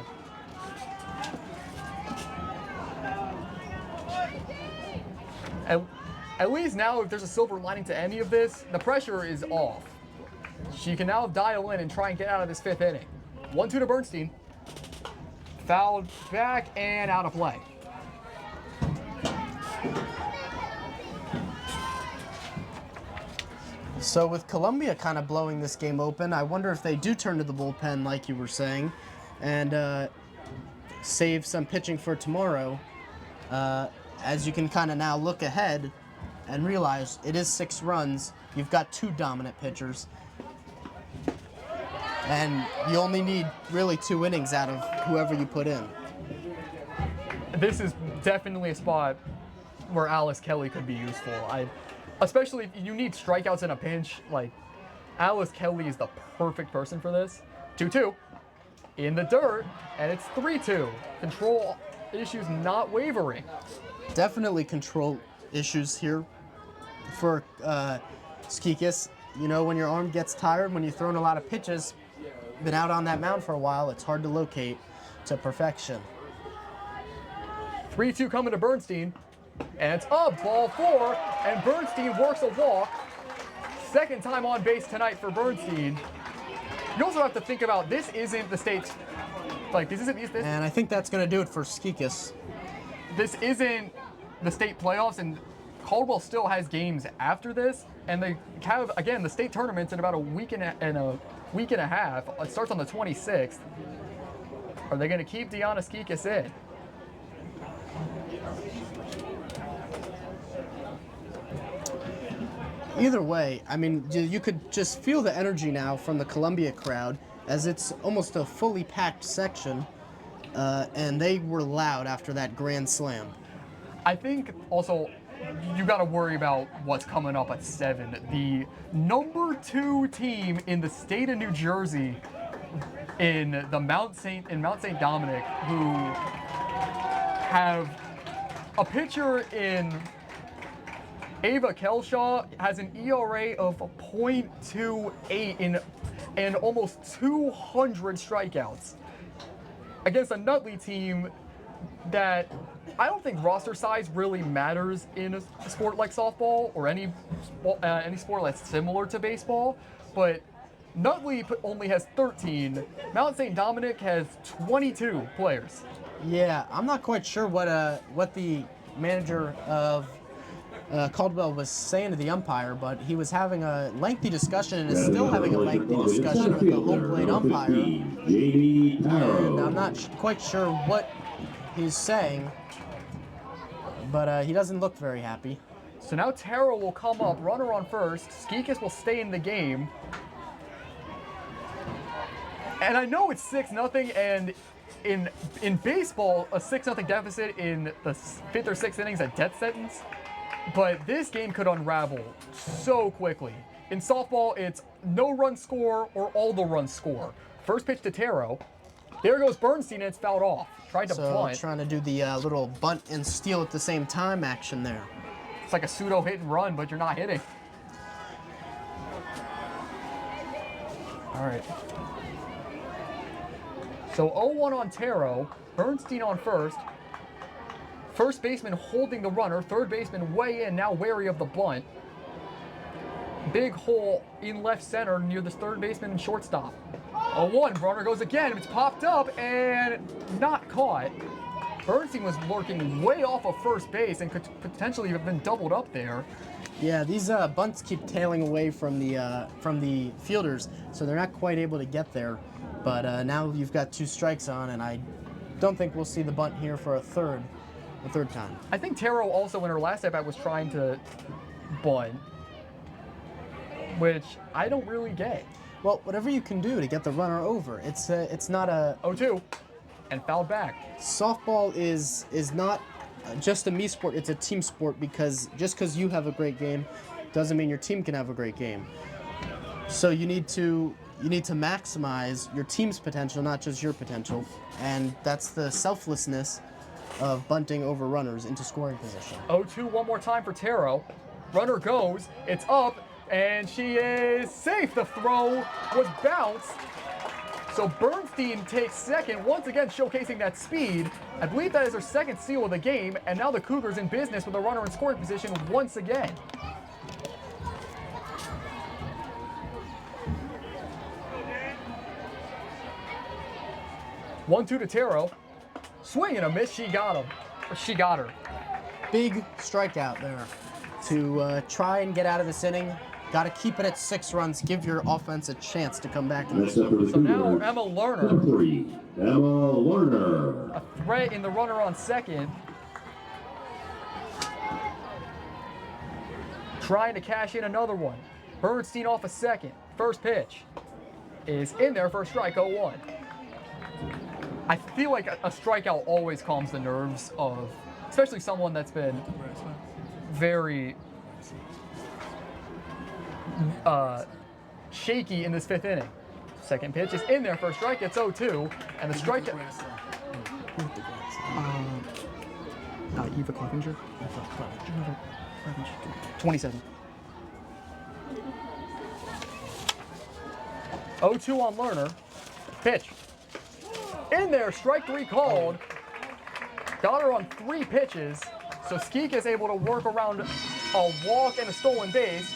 At least now, if there's a silver lining to any of this, the pressure is off. She can now dial in and try and get out of this 5th inning. 1-2 to Bernstein. Fouled back and out of play. So with Columbia kind of blowing this game open, I wonder if they do turn to the bullpen like you were saying and save some pitching for tomorrow. As you can kind of now look ahead and realize it is 6 runs. You've got 2 dominant pitchers. And you only need really 2 innings out of whoever you put in. This is definitely a spot where Alice Kelly could be useful. Especially if you need strikeouts in a pinch. Like, Alice Kelly is the perfect person for this. 2-2 in the dirt, and it's 3-2. Control issues not wavering. Definitely control issues here for Skikas. You know, when your arm gets tired, when you've thrown a lot of pitches, been out on that mound for a while, it's hard to locate to perfection. 3-2 coming to Bernstein, and it's up, ball 4, and Bernstein works a walk. Second time on base tonight for Bernstein. You also have to think about this isn't the state's, like, this isn't. And I think that's going to do it for Skikas. This isn't the state playoffs, and Caldwell still has games after this, and they have, again, the state tournament's in about a week and a half. It starts on the 26th. Are they going to keep Deanna Skikas in? Either way, I mean, you could just feel the energy now from the Columbia crowd, as it's almost a fully packed section, and they were loud after that grand slam. I think also you got to worry about what's coming up at 7. The number 2 team in the state of New Jersey in Mount St. Dominic, who have a pitcher in Ava Kelshaw, has an ERA of 0.28 and almost 200 strikeouts against a Nutley team that I don't think roster size really matters in a sport like softball or any sport that's similar to baseball, but Nutley only has 13. Mount St. Dominic has 22 players. Yeah, I'm not quite sure what the manager of Caldwell was saying to the umpire, but he was having a lengthy discussion and is still having a lengthy discussion with the home plate umpire. And I'm not quite sure what he's saying, but he doesn't look very happy. So now Tara will come up, runner on first. Skikas will stay in the game. And I know it's 6-0, and in baseball, a 6-0 deficit in the 5th or 6th inning is a death sentence. But this game could unravel so quickly. In softball, it's no run score or all the runs score. First pitch to Taro. There goes Bernstein, and it's fouled off. Tried to bunt. Trying to do the little bunt and steal at the same time action there. It's like a pseudo hit and run, but you're not hitting. All right. So 0-1 on Taro. Bernstein on first. First baseman holding the runner. Third baseman way in, now wary of the bunt. Big hole in left center near the third baseman and shortstop. 0-1, runner goes again. It's popped up and not caught. Bernstein was lurking way off of first base and could potentially have been doubled up there. Yeah, these bunts keep tailing away from the fielders, so they're not quite able to get there. But now you've got 2 strikes on, and I don't think we'll see the bunt here for a third time. I think Taro also in her last at-bat was trying to bunt, which I don't really get. Well, whatever you can do to get the runner over, it's not a 0-2 and fouled back. Softball is not just a me sport; it's a team sport because just because you have a great game doesn't mean your team can have a great game. So you need to maximize your team's potential, not just your potential, and that's the selflessness of bunting over runners into scoring position. 0-2 one more time for Taro. Runner goes, it's up, and she is safe. The throw was bounced. So Bernstein takes second, once again showcasing that speed. I believe that is her second steal of the game, and now the Cougars in business with a runner in scoring position once again. One-two to Taro. Swing and a miss, she got him. Or she got her. Big strikeout there to try and get out of this inning. Got to keep it at 6 runs. Give your offense a chance to come back. Next up for the So now Cougars, Emma Lerner. number 3, Emma Lerner. A threat in the runner on second. Trying to cash in another one. Bernstein off a second. First pitch is in there for a strike, 0-1. I feel like a strikeout always calms the nerves of, especially someone that's been very shaky in this 5th inning. Second pitch is in there for a strike. It's 0-2, and the strike. Eva Clevenger. 27. 0-2 on Lerner. Pitch. In there, strike 3 called. Got her on 3 pitches. So Skeek is able to work around a walk and a stolen base.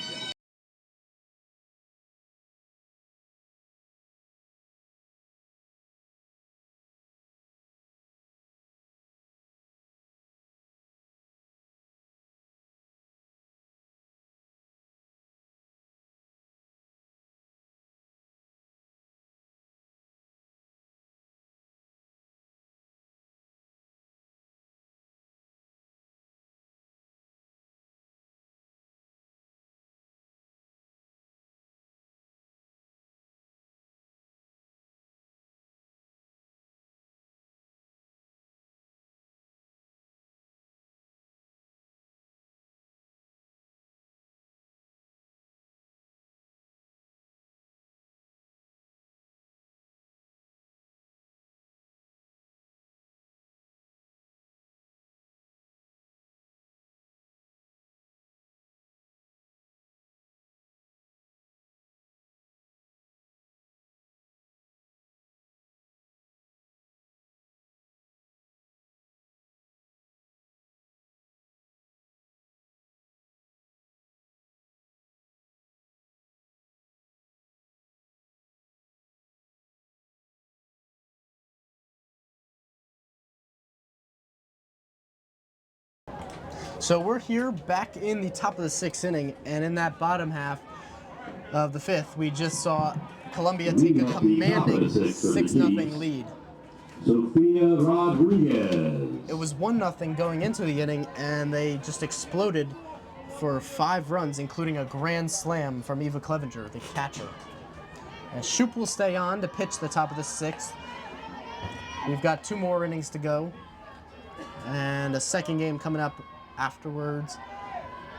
So we're here back in the top of the 6th inning, and in that bottom half of the 5th, we just saw Columbia take a commanding 6-0 lead. Sophia Rodriguez. It was 1-0 going into the inning, and they just exploded for 5 runs, including a grand slam from Eva Clevenger, the catcher. And Shoup will stay on to pitch the top of the 6th. We've got 2 more innings to go, and a second game coming up afterwards.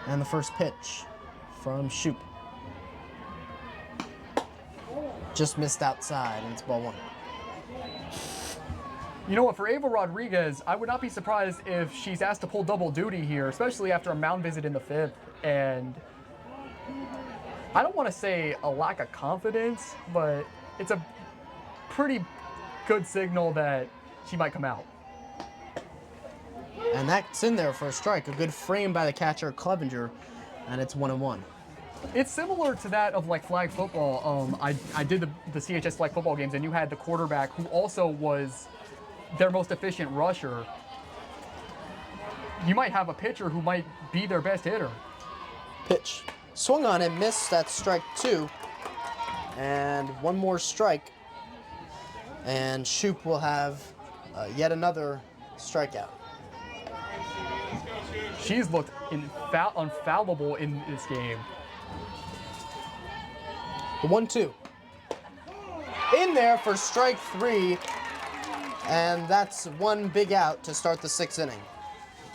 And the first pitch from Shoop. Just missed outside, and it's ball 1. You know what, for Ava Rodriguez, I would not be surprised if she's asked to pull double duty here, especially after a mound visit in the 5th. And I don't want to say a lack of confidence, but it's a pretty good signal that she might come out. And that's in there for a strike. A good frame by the catcher, Clevenger, and it's 1-1. It's similar to that of like flag football. I did the CHS flag football games, and you had the quarterback who also was their most efficient rusher. You might have a pitcher who might be their best hitter. Pitch. Swung on and missed. That's strike 2. And 1 more strike. And Shoop will have yet another strikeout. She's looked unfallible in this game. The 1-2. In there for strike 3. And that's 1 big out to start the 6th inning.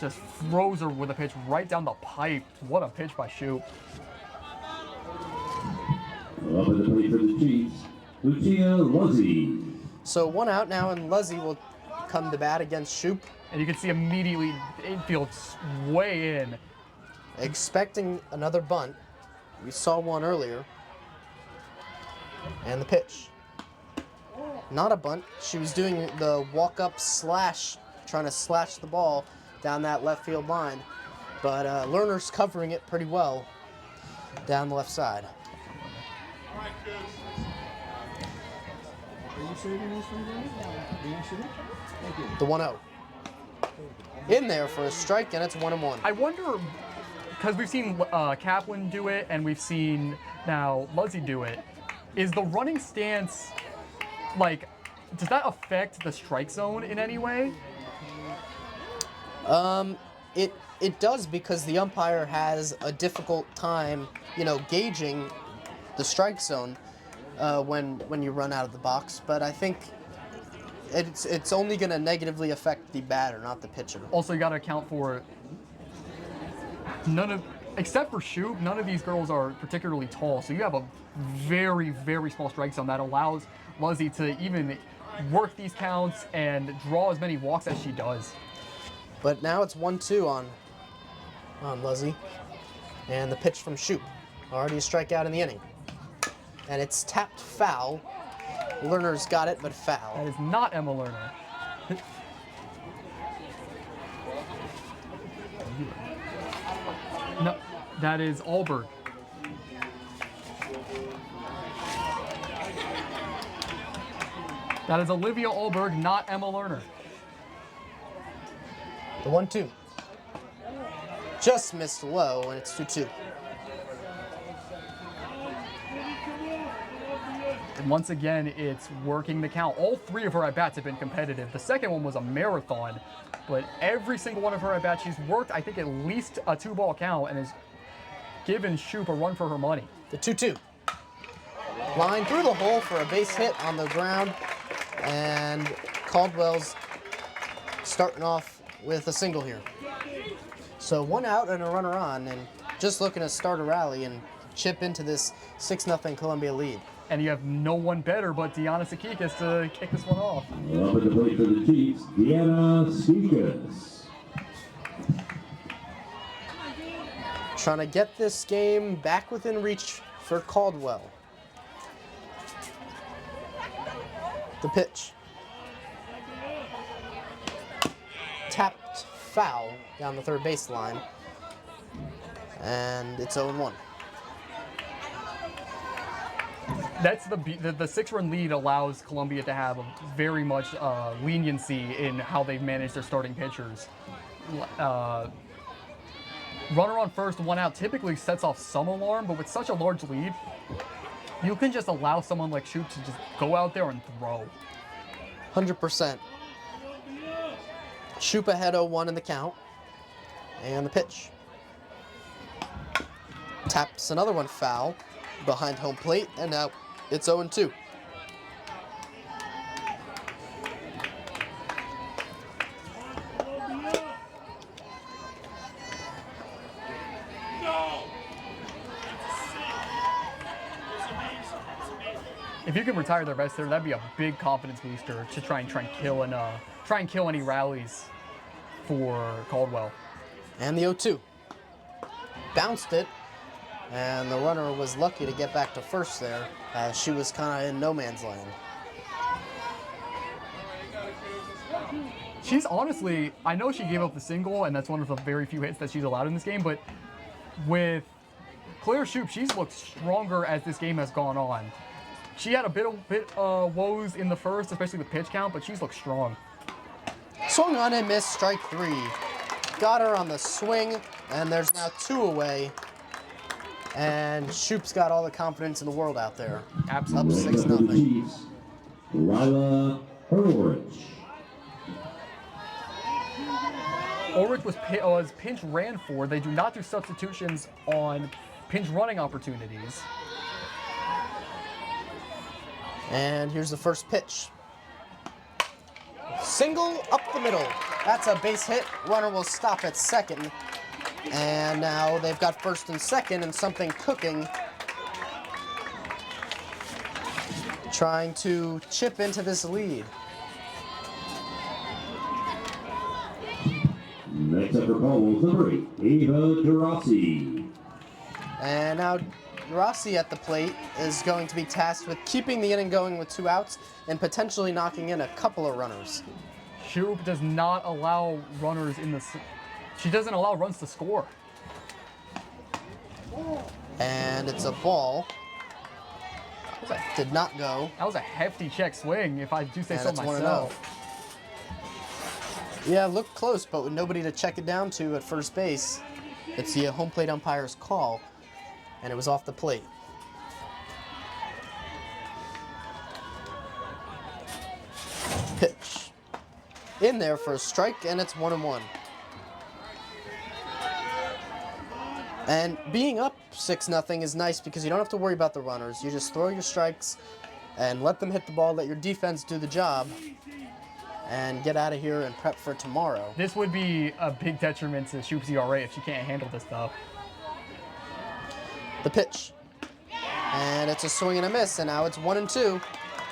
Just throws her with a pitch right down the pipe. What a pitch by Shoop. Up at the plate for the Chiefs, Lucia Luzzi. So 1 out now, and Luzzi will come to bat against Shoop. And you can see immediately infield's way in. Expecting another bunt. We saw one earlier. And the pitch. Not a bunt. She was doing the walk-up slash, trying to slash the ball down that left field line. But Lerner's covering it pretty well down the left side. The 1-0. In there for a strike, and it's 1-1. I wonder, because we've seen Kaplan do it, and we've seen now Luzzi do it, is the running stance, like, does that affect the strike zone in any way? It does, because the umpire has a difficult time, gauging the strike zone when you run out of the box. But I think it's only going to negatively affect the batter, not the pitcher. Also, you got to account for except for Shoop, none of these girls are particularly tall. So you have a very, very small strike zone that allows Luzzi to even work these counts and draw as many walks as she does. But now it's 1-2 on Luzzi. And the pitch from Shoop. Already a strikeout in the inning. And it's tapped foul. Lerner's got it, but foul. That is not Emma Lerner. No, that is Alberg. That is Olivia Alberg, not Emma Lerner. The 1-2. Just missed low, and it's 2-2. And once again, it's working the count. All 3 of her at-bats have been competitive. The second one was a marathon, but every single one of her at-bats, she's worked, I think, at least a 2-ball count and has given Shoop a run for her money. The 2-2. Line through the hole for a base hit on the ground, and Caldwell's starting off with a single here. So 1 out and a runner on, and just looking to start a rally and chip into this 6-0 Columbia lead. And you have no one better but Deanna Sakikis to kick this one off. Up at the plate for the Chiefs, Deanna Sakikis. Trying to get this game back within reach for Caldwell. The pitch. Tapped foul down the third baseline. And it's 0-1. That's the 6-run lead allows Columbia to have a very much leniency in how they've managed their starting pitchers. Runner on first, 1 out typically sets off some alarm, but with such a large lead, you can just allow someone like Shoop to just go out there and throw. 100%. Shoop ahead 0-1 in the count. And the pitch. Taps another one foul behind home plate, and now it's 0-2. If you could retire their best hitter, that'd be a big confidence booster to try and kill any rallies for Caldwell. And the 0-2. Bounced it, and the runner was lucky to get back to first there, as she was kind of in no man's land. She's honestly, I know she gave up the single, and that's one of the very few hits that she's allowed in this game, but with Claire Shoup, she's looked stronger as this game has gone on. She had a bit woes in the first, especially with pitch count, but she's looked strong. Swung on and missed, strike 3. Got her on the swing, and there's now 2 away. And Shoup's got all the confidence in the world out there. Absolutely. Up 6-0. Lila Ulrich. Ulrich was pinch ran for. They do not do substitutions on pinch running opportunities. And here's the first pitch. Single up the middle. That's a base hit. Runner will stop at second. And now they've got first and second and something cooking. Trying to chip into this lead. Next up for Caldwell's number 8, Ava Gerasi. And now Gerasi at the plate is going to be tasked with keeping the inning going with 2 outs and potentially knocking in a couple of runners. Shoup does not allow runners in the... She doesn't allow runs to score. And it's a ball. Did not go. That was a hefty check swing, if I do say so And it's myself. 1-0. Yeah, looked close, but with nobody to check it down to at first base, it's the home plate umpire's call, and it was off the plate. Pitch. In there for a strike, and it's 1-1. And being up 6-0 is nice because you don't have to worry about the runners. You just throw your strikes and let them hit the ball, let your defense do the job, and get out of here and prep for tomorrow. This would be a big detriment to Shoup's ERA if she can't handle this stuff. The pitch. And it's a swing and a miss, and now it's 1-2.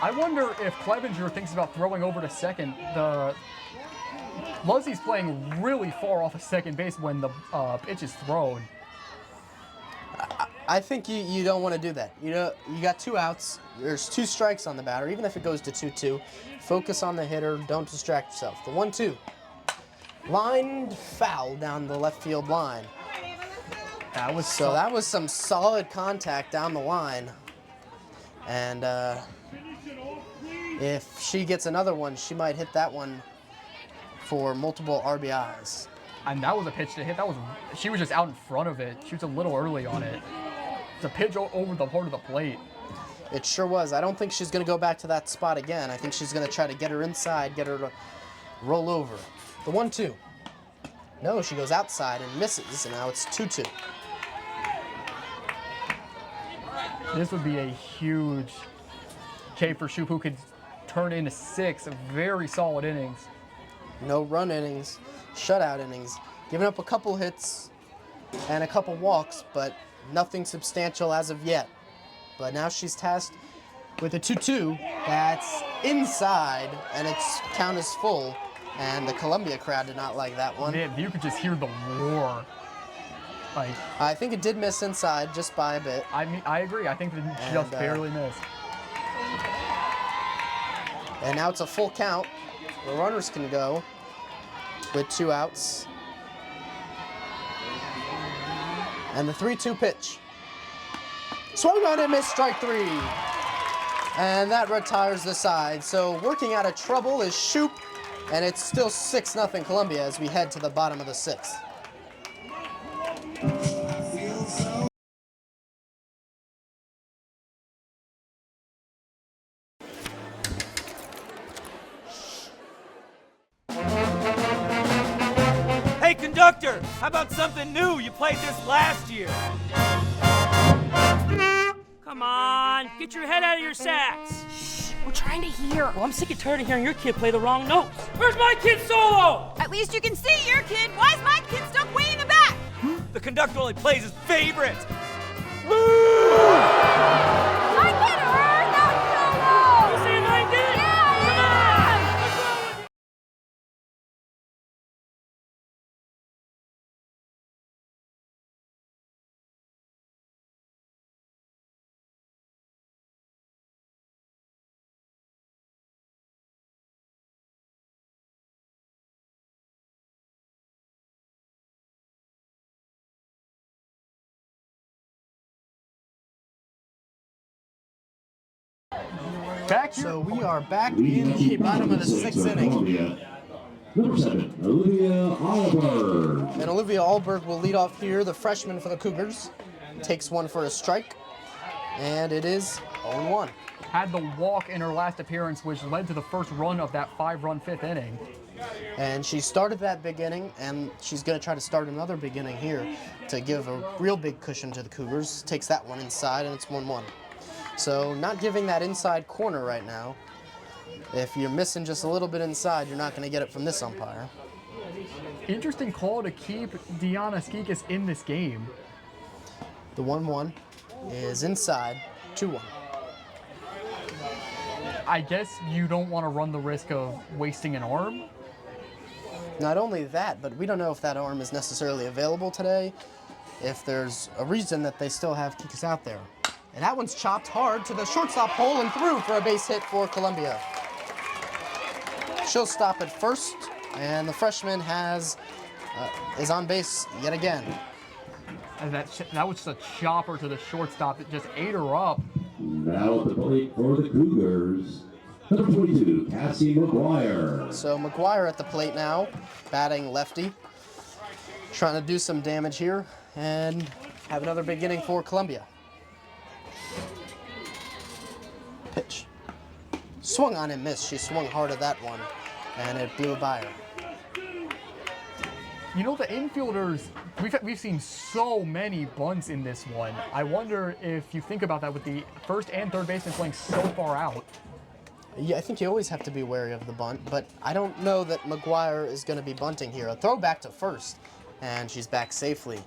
I wonder if Clevenger thinks about throwing over to second. Luzzie's playing really far off of second base when the pitch is thrown. I think you don't want to do that. You got 2 outs. There's 2 strikes on the batter. Even if it goes to 2-2, focus on the hitter. Don't distract yourself. The 1-2. Lined foul down the left field line. That was that was some solid contact down the line. And if she gets another one, she might hit that one for multiple RBIs. And that was a pitch to hit. She was just out in front of it. She was a little early on it. It's a pitch over the heart of the plate. It sure was. I don't think she's going to go back to that spot again. I think she's going to try to get her inside, get her to roll over. The 1-2. No, she goes outside and misses, and now it's 2-2. This would be a huge K for Shoup, who could turn into 6 very solid innings. No run innings, shutout innings, giving up a couple hits and a couple walks, but nothing substantial as of yet. But now she's tasked with a 2-2 that's inside, and its count is full, and the Columbia crowd did not like that one. Man, you could just hear the roar. I think it did miss inside just by a bit. I agree. I think it just barely missed. And now it's a full count. The runners can go with 2 outs. And the 3-2 pitch. Swung on and missed, strike 3. And that retires the side. So working out of trouble is Shoup, and it's still 6-0 Columbia as we head to the bottom of the 6th. Hey, conductor, how about something new? You played this last year. Come on, get your head out of your sacks. Shh, we're trying to hear. Well, I'm sick and tired of hearing your kid play the wrong notes. Where's my kid's solo? At least you can see your kid. Why is my kid stuck way in the back? The conductor only plays his favorites. I get her! Not Back here. So we are back in the bottom of the 6th inning. Number 7, Olivia Alberg. And Olivia Alberg will lead off here, the freshman for the Cougars. Takes one for a strike, and it is 0-1. Had the walk in her last appearance, which led to the first run of that 5-run 5th inning. And she started that big inning, and she's going to try to start another big inning here to give a real big cushion to the Cougars. Takes that one inside, and it's 1-1. So not giving that inside corner right now. If you're missing just a little bit inside, you're not going to get it from this umpire. Interesting call to keep Deanna Skikis in this game. The 1-1 is inside, 2-1. I guess you don't want to run the risk of wasting an arm. Not only that, but we don't know if that arm is necessarily available today, if there's a reason that they still have Skikis out there. And that one's chopped hard to the shortstop hole and through for a base hit for Columbia. She'll stop at first, and the freshman is on base yet again. And that was just a chopper to the shortstop that just ate her up. Now at the plate for the Cougars, number 22, Cassie McGuire. So McGuire at the plate now, batting lefty, trying to do some damage here, and have another big inning for Columbia. Pitch. Swung on and missed. She swung hard at that one, and it blew by her. You know, the infielders, we've seen so many bunts in this one. I wonder if you think about that with the first and third baseman playing so far out. Yeah, I think you always have to be wary of the bunt, but I don't know that McGuire is going to be bunting here. A throw back to first, and she's back safely.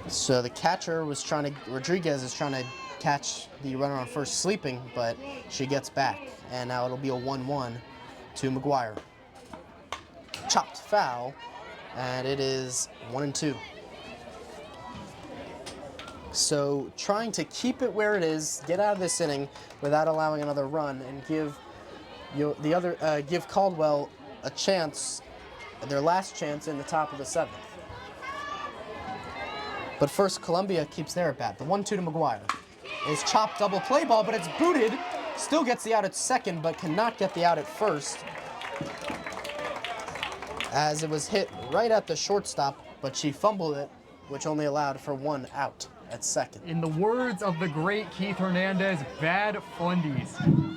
So the catcher Rodriguez is trying to catch the runner on first sleeping, but she gets back, and now it'll be a 1-1 to McGuire. Chopped foul, and it is 1-2. So trying to keep it where it is, get out of this inning without allowing another run, and give Caldwell a chance, their last chance in the top of the 7th. But first, Columbia keeps their at bat. The 1-2 to McGuire is chopped double play ball, but it's booted. Still gets the out at second, but cannot get the out at first, as it was hit right at the shortstop, but she fumbled it, which only allowed for 1 out at second. In the words of the great Keith Hernandez, bad fundies.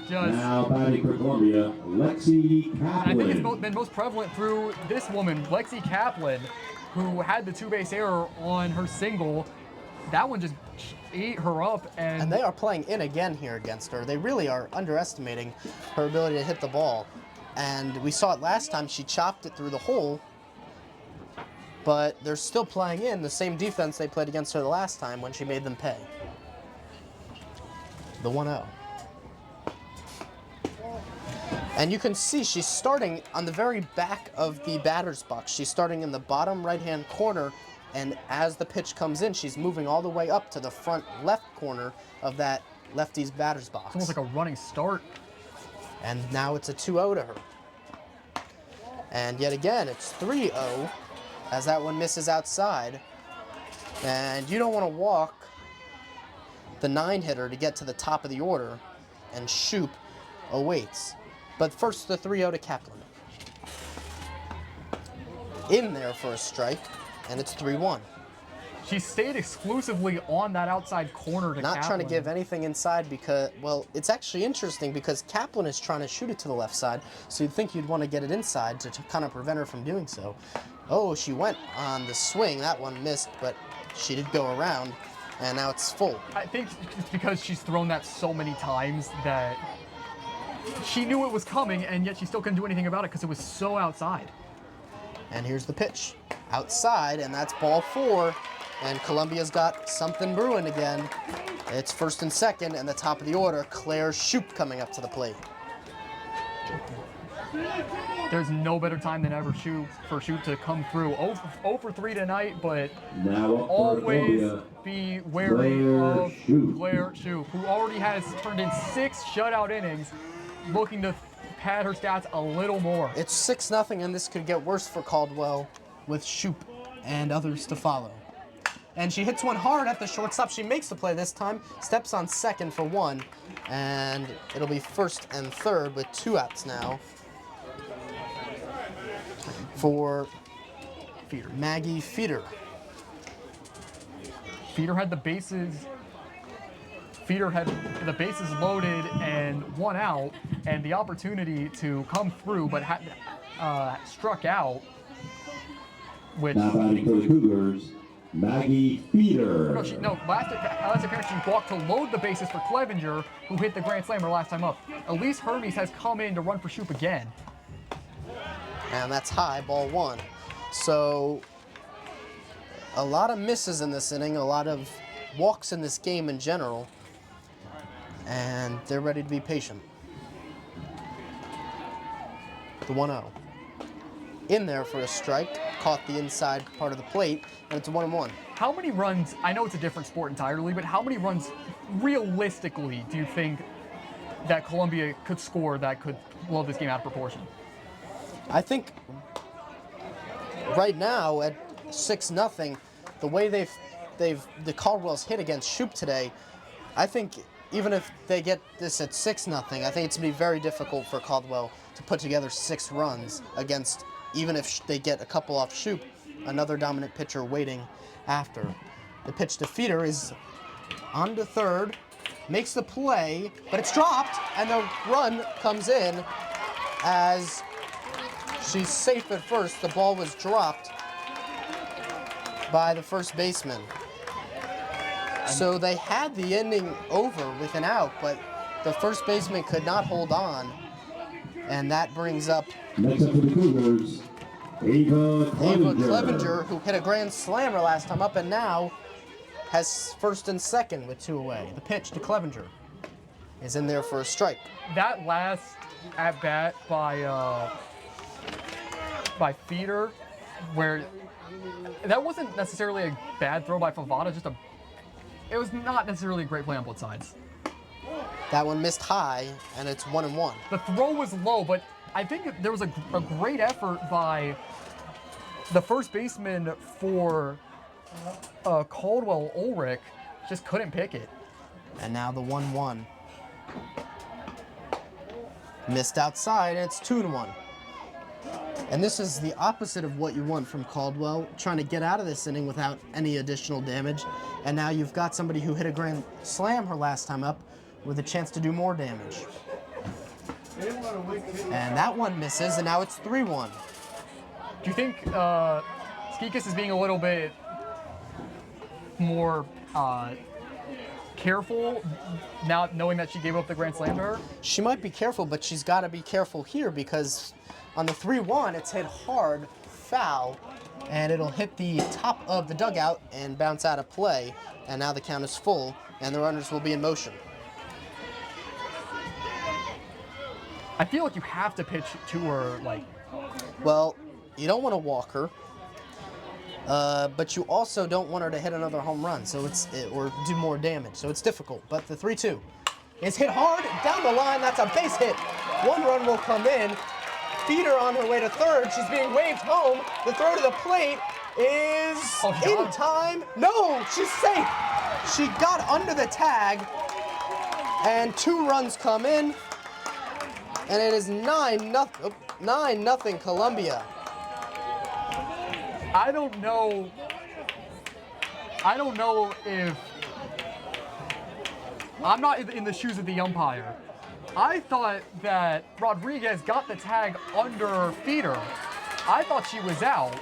Now batting for Columbia, Lexi Kaplan. I think it's been most prevalent through this woman, Lexi Kaplan, who had the 2-base error on her single. That one just ate her up. And they are playing in again here against her. They really are underestimating her ability to hit the ball. And we saw it last time, she chopped it through the hole, but they're still playing in the same defense they played against her the last time when she made them pay. The 1-0. And you can see she's starting on the very back of the batter's box. She's starting in the bottom right-hand corner, and as the pitch comes in, she's moving all the way up to the front left corner of that lefty's batter's box. It's almost like a running start. And now it's a 2-0 to her. And yet again, it's 3-0 as that one misses outside. And you don't want to walk the 9-hitter to get to the top of the order, and Shoup awaits. But first, the 3-0 to Kaplan. In there for a strike, and it's 3-1. She stayed exclusively on that outside corner to Not Kaplan. trying to give anything inside because, well, it's actually interesting because Kaplan is trying to shoot it to the left side, so you'd think you'd want to get it inside to kind of prevent her from doing so. Oh, she went on the swing. That one missed, but she did go around, and now it's full. I think it's because she's thrown that so many times that she knew it was coming, and yet she still couldn't do anything about it because it was so outside. And here's the pitch. Outside, and that's ball 4. And Columbia's got something brewing again. It's first and second, and the top of the order, Claire Shoup coming up to the plate. There's no better time than ever for Shoup to come through. 0 for 3 tonight, but now always be wary of Claire Shoup, who already has turned in 6 shutout innings, looking to pad her stats a little more. It's 6-0, and this could get worse for Caldwell with Shoup and others to follow. and she hits one hard at the shortstop. She makes the play this time, steps on second for one, and it'll be first and third with 2 outs now for Maggie Feeder. Feeder had the bases loaded and 1 out, and the opportunity to come through, but had struck out. Which Now batting for the Cougars, Maggie Feeder. last appearance she walked to load the bases for Clevenger, who hit the grand slam her last time up. Elise Hermes has come in to run for Shoop again. And that's high, ball 1. So a lot of misses in this inning, a lot of walks in this game in general, and they're ready to be patient. The 1-0. In there for a strike, caught the inside part of the plate, and it's a 1-1. How many runs, I know it's a different sport entirely, but how many runs realistically do you think that Columbia could score that could blow this game out of proportion? I think right now at 6-0, the way the Caldwell's hit against Shoop today, I think even if they get this at 6-0, I think it's gonna be very difficult for Caldwell to put together 6 runs against, even if they get a couple off Shoop, another dominant pitcher waiting after. The pitch to Feeder is on to third, makes the play, but it's dropped, and the run comes in as she's safe at first. The ball was dropped by the first baseman. So they had the inning over with an out, but the first baseman could not hold on, and that brings up Next up for the Cougars, Ava Clevenger, who hit a grand slammer last time up, and now has first and second with 2 away. The pitch to Clevenger is in there for a strike. That last at bat by Feeder, where that wasn't necessarily a bad throw by Favada, it was not necessarily a great play on both sides. That one missed high, and it's 1-1. The throw was low, but I think there was a great effort by the first baseman for Caldwell Ulrich, just couldn't pick it. And now the 1-1. Missed outside, and it's 2-1. And this is the opposite of what you want from Caldwell, trying to get out of this inning without any additional damage. And now you've got somebody who hit a grand slam her last time up with a chance to do more damage. And that one misses, and now it's 3-1. Do you think Skikas is being a little bit more careful now, knowing that she gave up the grand slam to her? She might be careful, but she's got to be careful here because on the 3-1, it's hit hard, foul, and it'll hit the top of the dugout and bounce out of play. And now the count is full, and the runners will be in motion. I feel like you have to pitch to her, Well, you don't want to walk her, but you also don't want her to hit another home run, or do more damage. So it's difficult. But the 3-2 is hit hard down the line. That's a base hit. 1 run will come in. Feeder on her way to third. She's being waved home. The throw to the plate is in time. No, she's safe. She got under the tag, and 2 runs come in, and it is 9-0 Columbia. I don't know if I'm not in the shoes of the umpire. I thought that Rodriguez got the tag under Feeder. I thought she was out.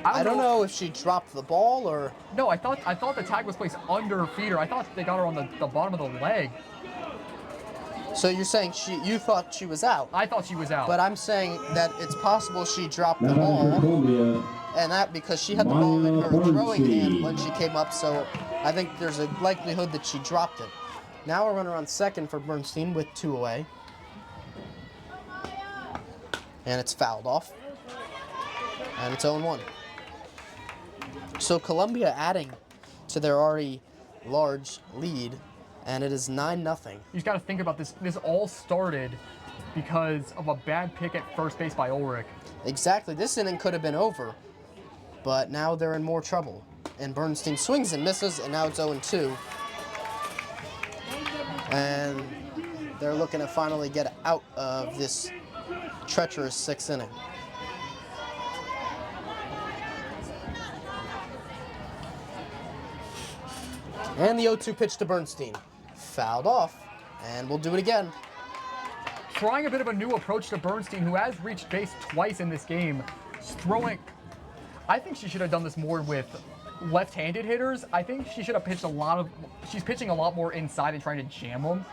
I don't know if she dropped the ball or... No, I thought the tag was placed under Feeder. I thought they got her on the bottom of the leg. So you're saying you thought she was out? I thought she was out. But I'm saying that it's possible she dropped the ball, and that because she had the ball in her throwing hand when she came up, so I think there's a likelihood that she dropped it. Now a runner on second for Bernstein with 2 away. And it's fouled off. And it's 0-1. So Columbia adding to their already large lead, and it is 9-0. You got to think about this. This all started because of a bad pick at first base by Ulrich. Exactly. This inning could have been over, but now they're in more trouble. and Bernstein swings and misses, and now it's 0-2. And they're looking to finally get out of this treacherous 6th inning. And the 0-2 pitch to Bernstein. Fouled off, and we'll do it again. Trying a bit of a new approach to Bernstein, who has reached base twice in this game. Throwing, I think she should have done this more with left-handed hitters. I think she should have pitched she's pitching a lot more inside and trying to jam them.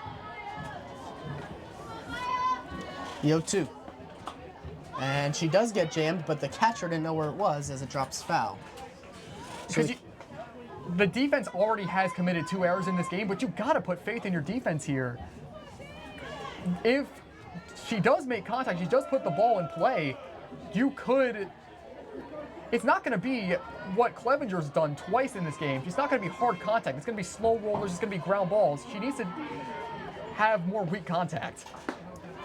The 0-2. And she does get jammed, but the catcher didn't know where it was as it drops foul. Because the defense already has committed 2 errors in this game, but you got to put faith in your defense here. If she does make contact, she does put the ball in play, you could... It's not going to be what Clevenger's done twice in this game. It's not going to be hard contact. It's going to be slow rollers. It's going to be ground balls. She needs to have more weak contact.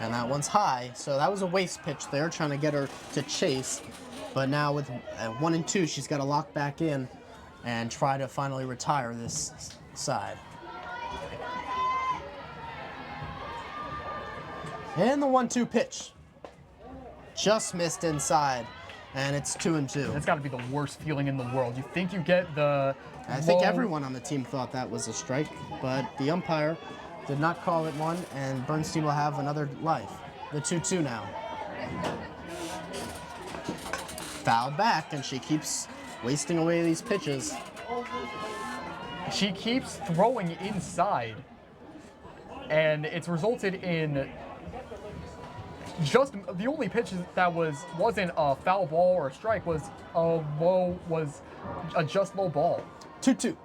And that one's high, so that was a waste pitch there, trying to get her to chase. But now with 1-2, she's got to lock back in and try to finally retire this side. And the 1-2 pitch. Just missed inside, and it's 2-2. That's got to be the worst feeling in the world. You think you get the... I think everyone on the team thought that was a strike, but the umpire did not call it one, and Bernstein will have another life. The 2-2 now. Fouled back, and she keeps wasting away these pitches. She keeps throwing inside, and it's resulted in just the only pitch that wasn't a foul ball or a strike was a just low ball. 2-2.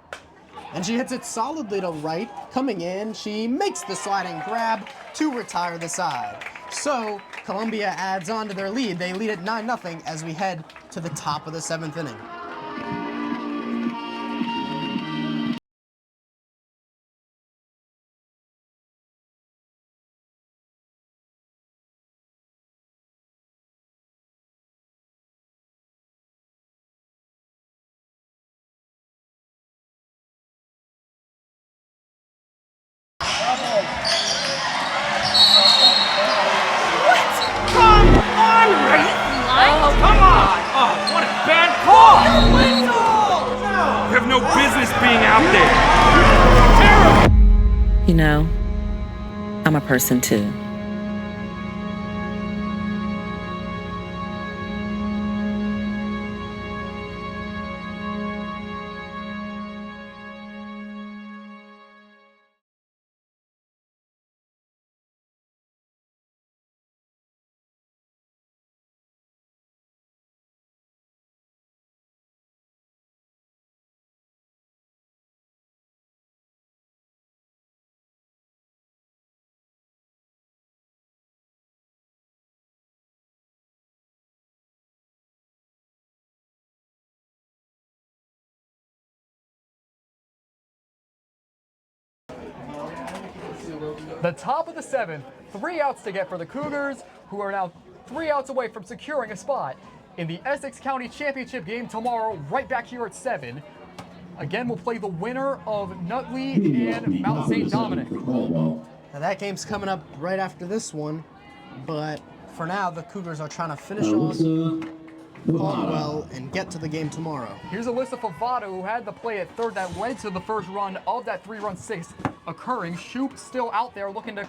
And she hits it solidly to right. Coming in, she makes the sliding grab to retire the side. So Columbia adds on to their lead. They lead at 9-0 as we head to the top of the 7th inning. No business being out there. Terrible. You know, I'm a person too. The top of the 7th, 3 outs to get for the Cougars, who are now 3 outs away from securing a spot in the Essex County Championship game tomorrow, right back here at 7. Again, we'll play the winner of Nutley and Mount St. Dominic. Now that game's coming up right after this one, but for now, the Cougars are trying to finish off Caldwell and get to the game tomorrow. Here's Alyssa Favado, who had the play at third that led to the first run of that 3-run 6th occurring. Shoop still out there looking to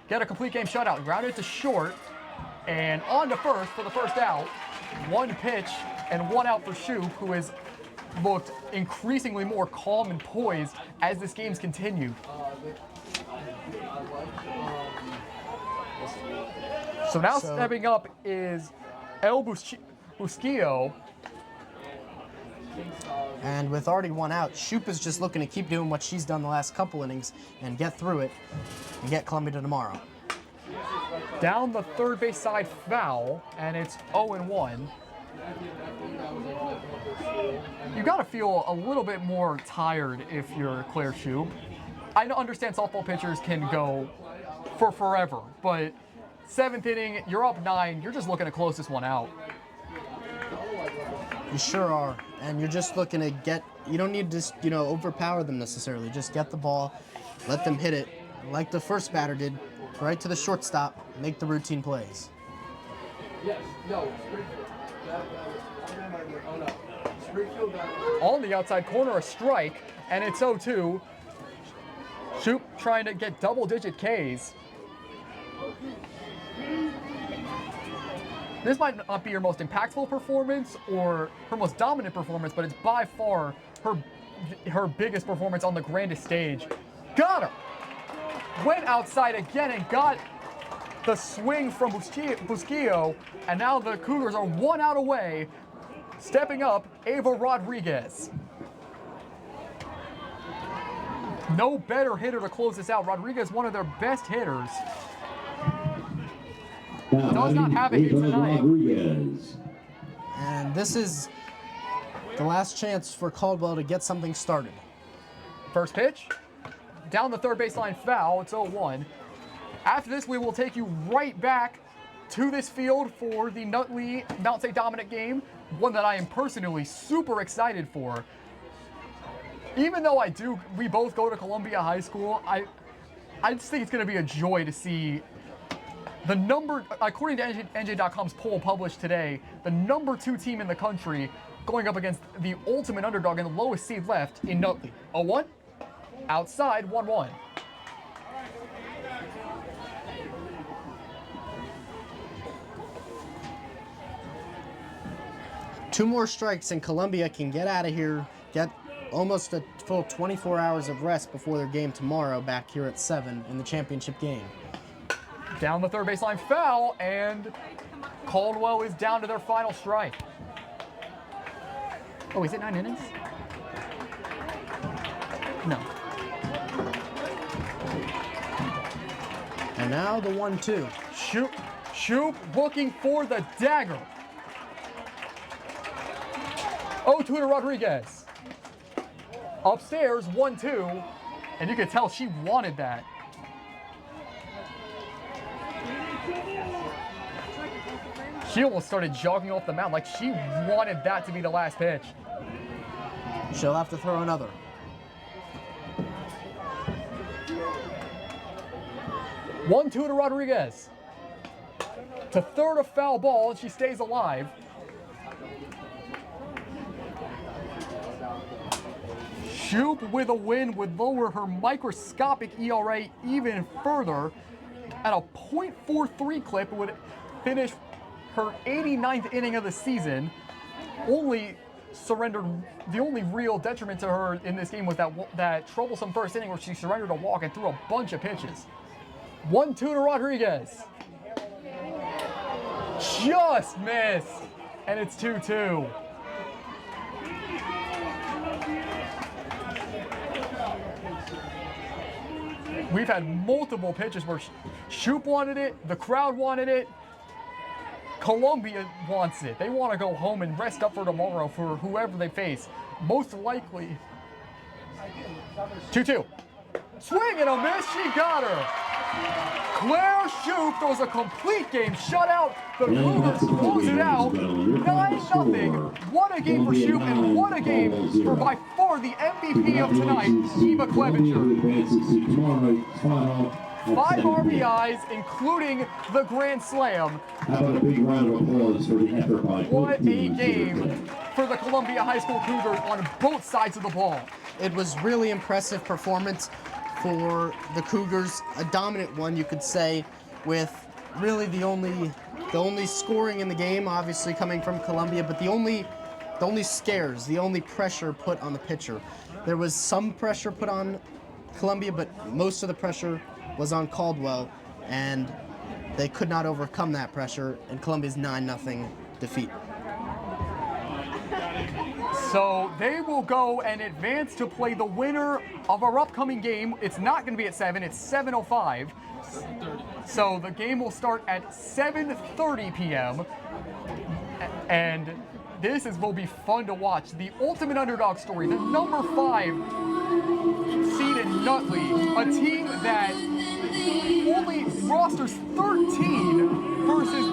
get a complete game shutout. Grounded to short and on to first for the first out. 1 pitch and 1 out for Shoop, who has looked increasingly more calm and poised as this game's continued. So now stepping up is El Busquillo. And with already 1 out, Shoop is just looking to keep doing what she's done the last couple innings and get through it and get Columbia to tomorrow. Down the third base side foul, and it's 0-1. You got to feel a little bit more tired if you're Claire Shoop. I understand softball pitchers can go for forever, but 7th inning, you're up 9, you're just looking to close this one out. You sure are. And you're just looking to get, you don't need to, overpower them necessarily. Just get the ball, let them hit it, like the first batter did, right to the shortstop, make the routine plays. On the outside corner, a strike, and it's 0-2. Shoop trying to get double-digit Ks. This might not be her most impactful performance or her most dominant performance, but it's by far her biggest performance on the grandest stage. Got her! Went outside again and got the swing from Busquillo, and now the Cougars are 1 out away. Stepping up, Ava Rodriguez. No better hitter to close this out. Rodriguez, one of their best hitters. Does not have a hit tonight. And this is the last chance for Caldwell to get something started. First pitch, down the third baseline foul, it's 0-1. After this, we will take you right back to this field for the Nutley Mount St. Dominic game, one that I am personally super excited for. Even though we both go to Columbia High School, I just think it's going to be a joy to see the number, according to NJ.com's poll published today, the number 2 team in the country going up against the ultimate underdog and the lowest seed left in Nutley. 0-1, outside, 1-1. Two more strikes and Columbia can get out of here, get almost a full 24 hours of rest before their game tomorrow back here at 7 in the championship game. Down the third baseline foul, and Caldwell is down to their final strike. Oh, is it 9 innings? No. And now the 1-2. Shoop looking for the dagger. 0-2 to Rodriguez. Upstairs, 1-2, and you could tell she wanted that. She almost started jogging off the mound like she wanted that to be the last pitch. She'll have to throw another. One-two to Rodriguez. To third, a foul ball, and she stays alive. Shoop with a win would lower her microscopic ERA even further. At a .43 clip, would finish her 89th inning of the season. The only real detriment to her in this game was that troublesome first inning where she surrendered a walk and threw a bunch of pitches. 1-2 to Rodriguez. Just missed, and it's 2-2. We've had multiple pitches where Shoop wanted it, the crowd wanted it, Columbia wants it. They want to go home and rest up for tomorrow for whoever they face. Most likely. 2-2. Swing and a miss, she got her. Claire Shoop throws a complete game shutout. The Cougars close it out. 9-0. What a game for Shoop, and what a game for by far the MVP of tonight, Eva Clevenger. 5 RBIs, including the grand slam. How about a big round of applause for the effort by both What a teams. game for the Columbia High School Cougars on both sides of the ball. It was really impressive performance for the Cougars, a dominant one, you could say, with really the only scoring in the game, obviously coming from Columbia, but the only scares, the only pressure put on the pitcher. There was some pressure put on Columbia, but most of the pressure was on Caldwell, and they could not overcome that pressure in Columbia's 9-0 defeat. So they will go and advance to play the winner of our upcoming game. It's not going to be at 7, it's 7:05. So the game will start at 7:30 p.m. And this will be fun to watch. The ultimate underdog story, the number 5 seed in Nutley, a team that only rosters 13 versus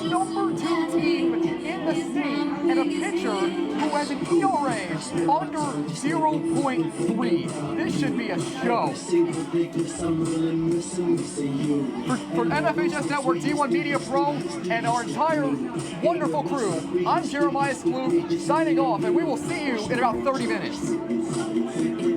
the number 2 team in the state, and a pitcher has an ERA under 0.3. This should be a show. For MFHS Network, D1 Media Pro, and our entire wonderful crew, I'm Jeremiah Skloop, signing off, and we will see you in about 30 minutes.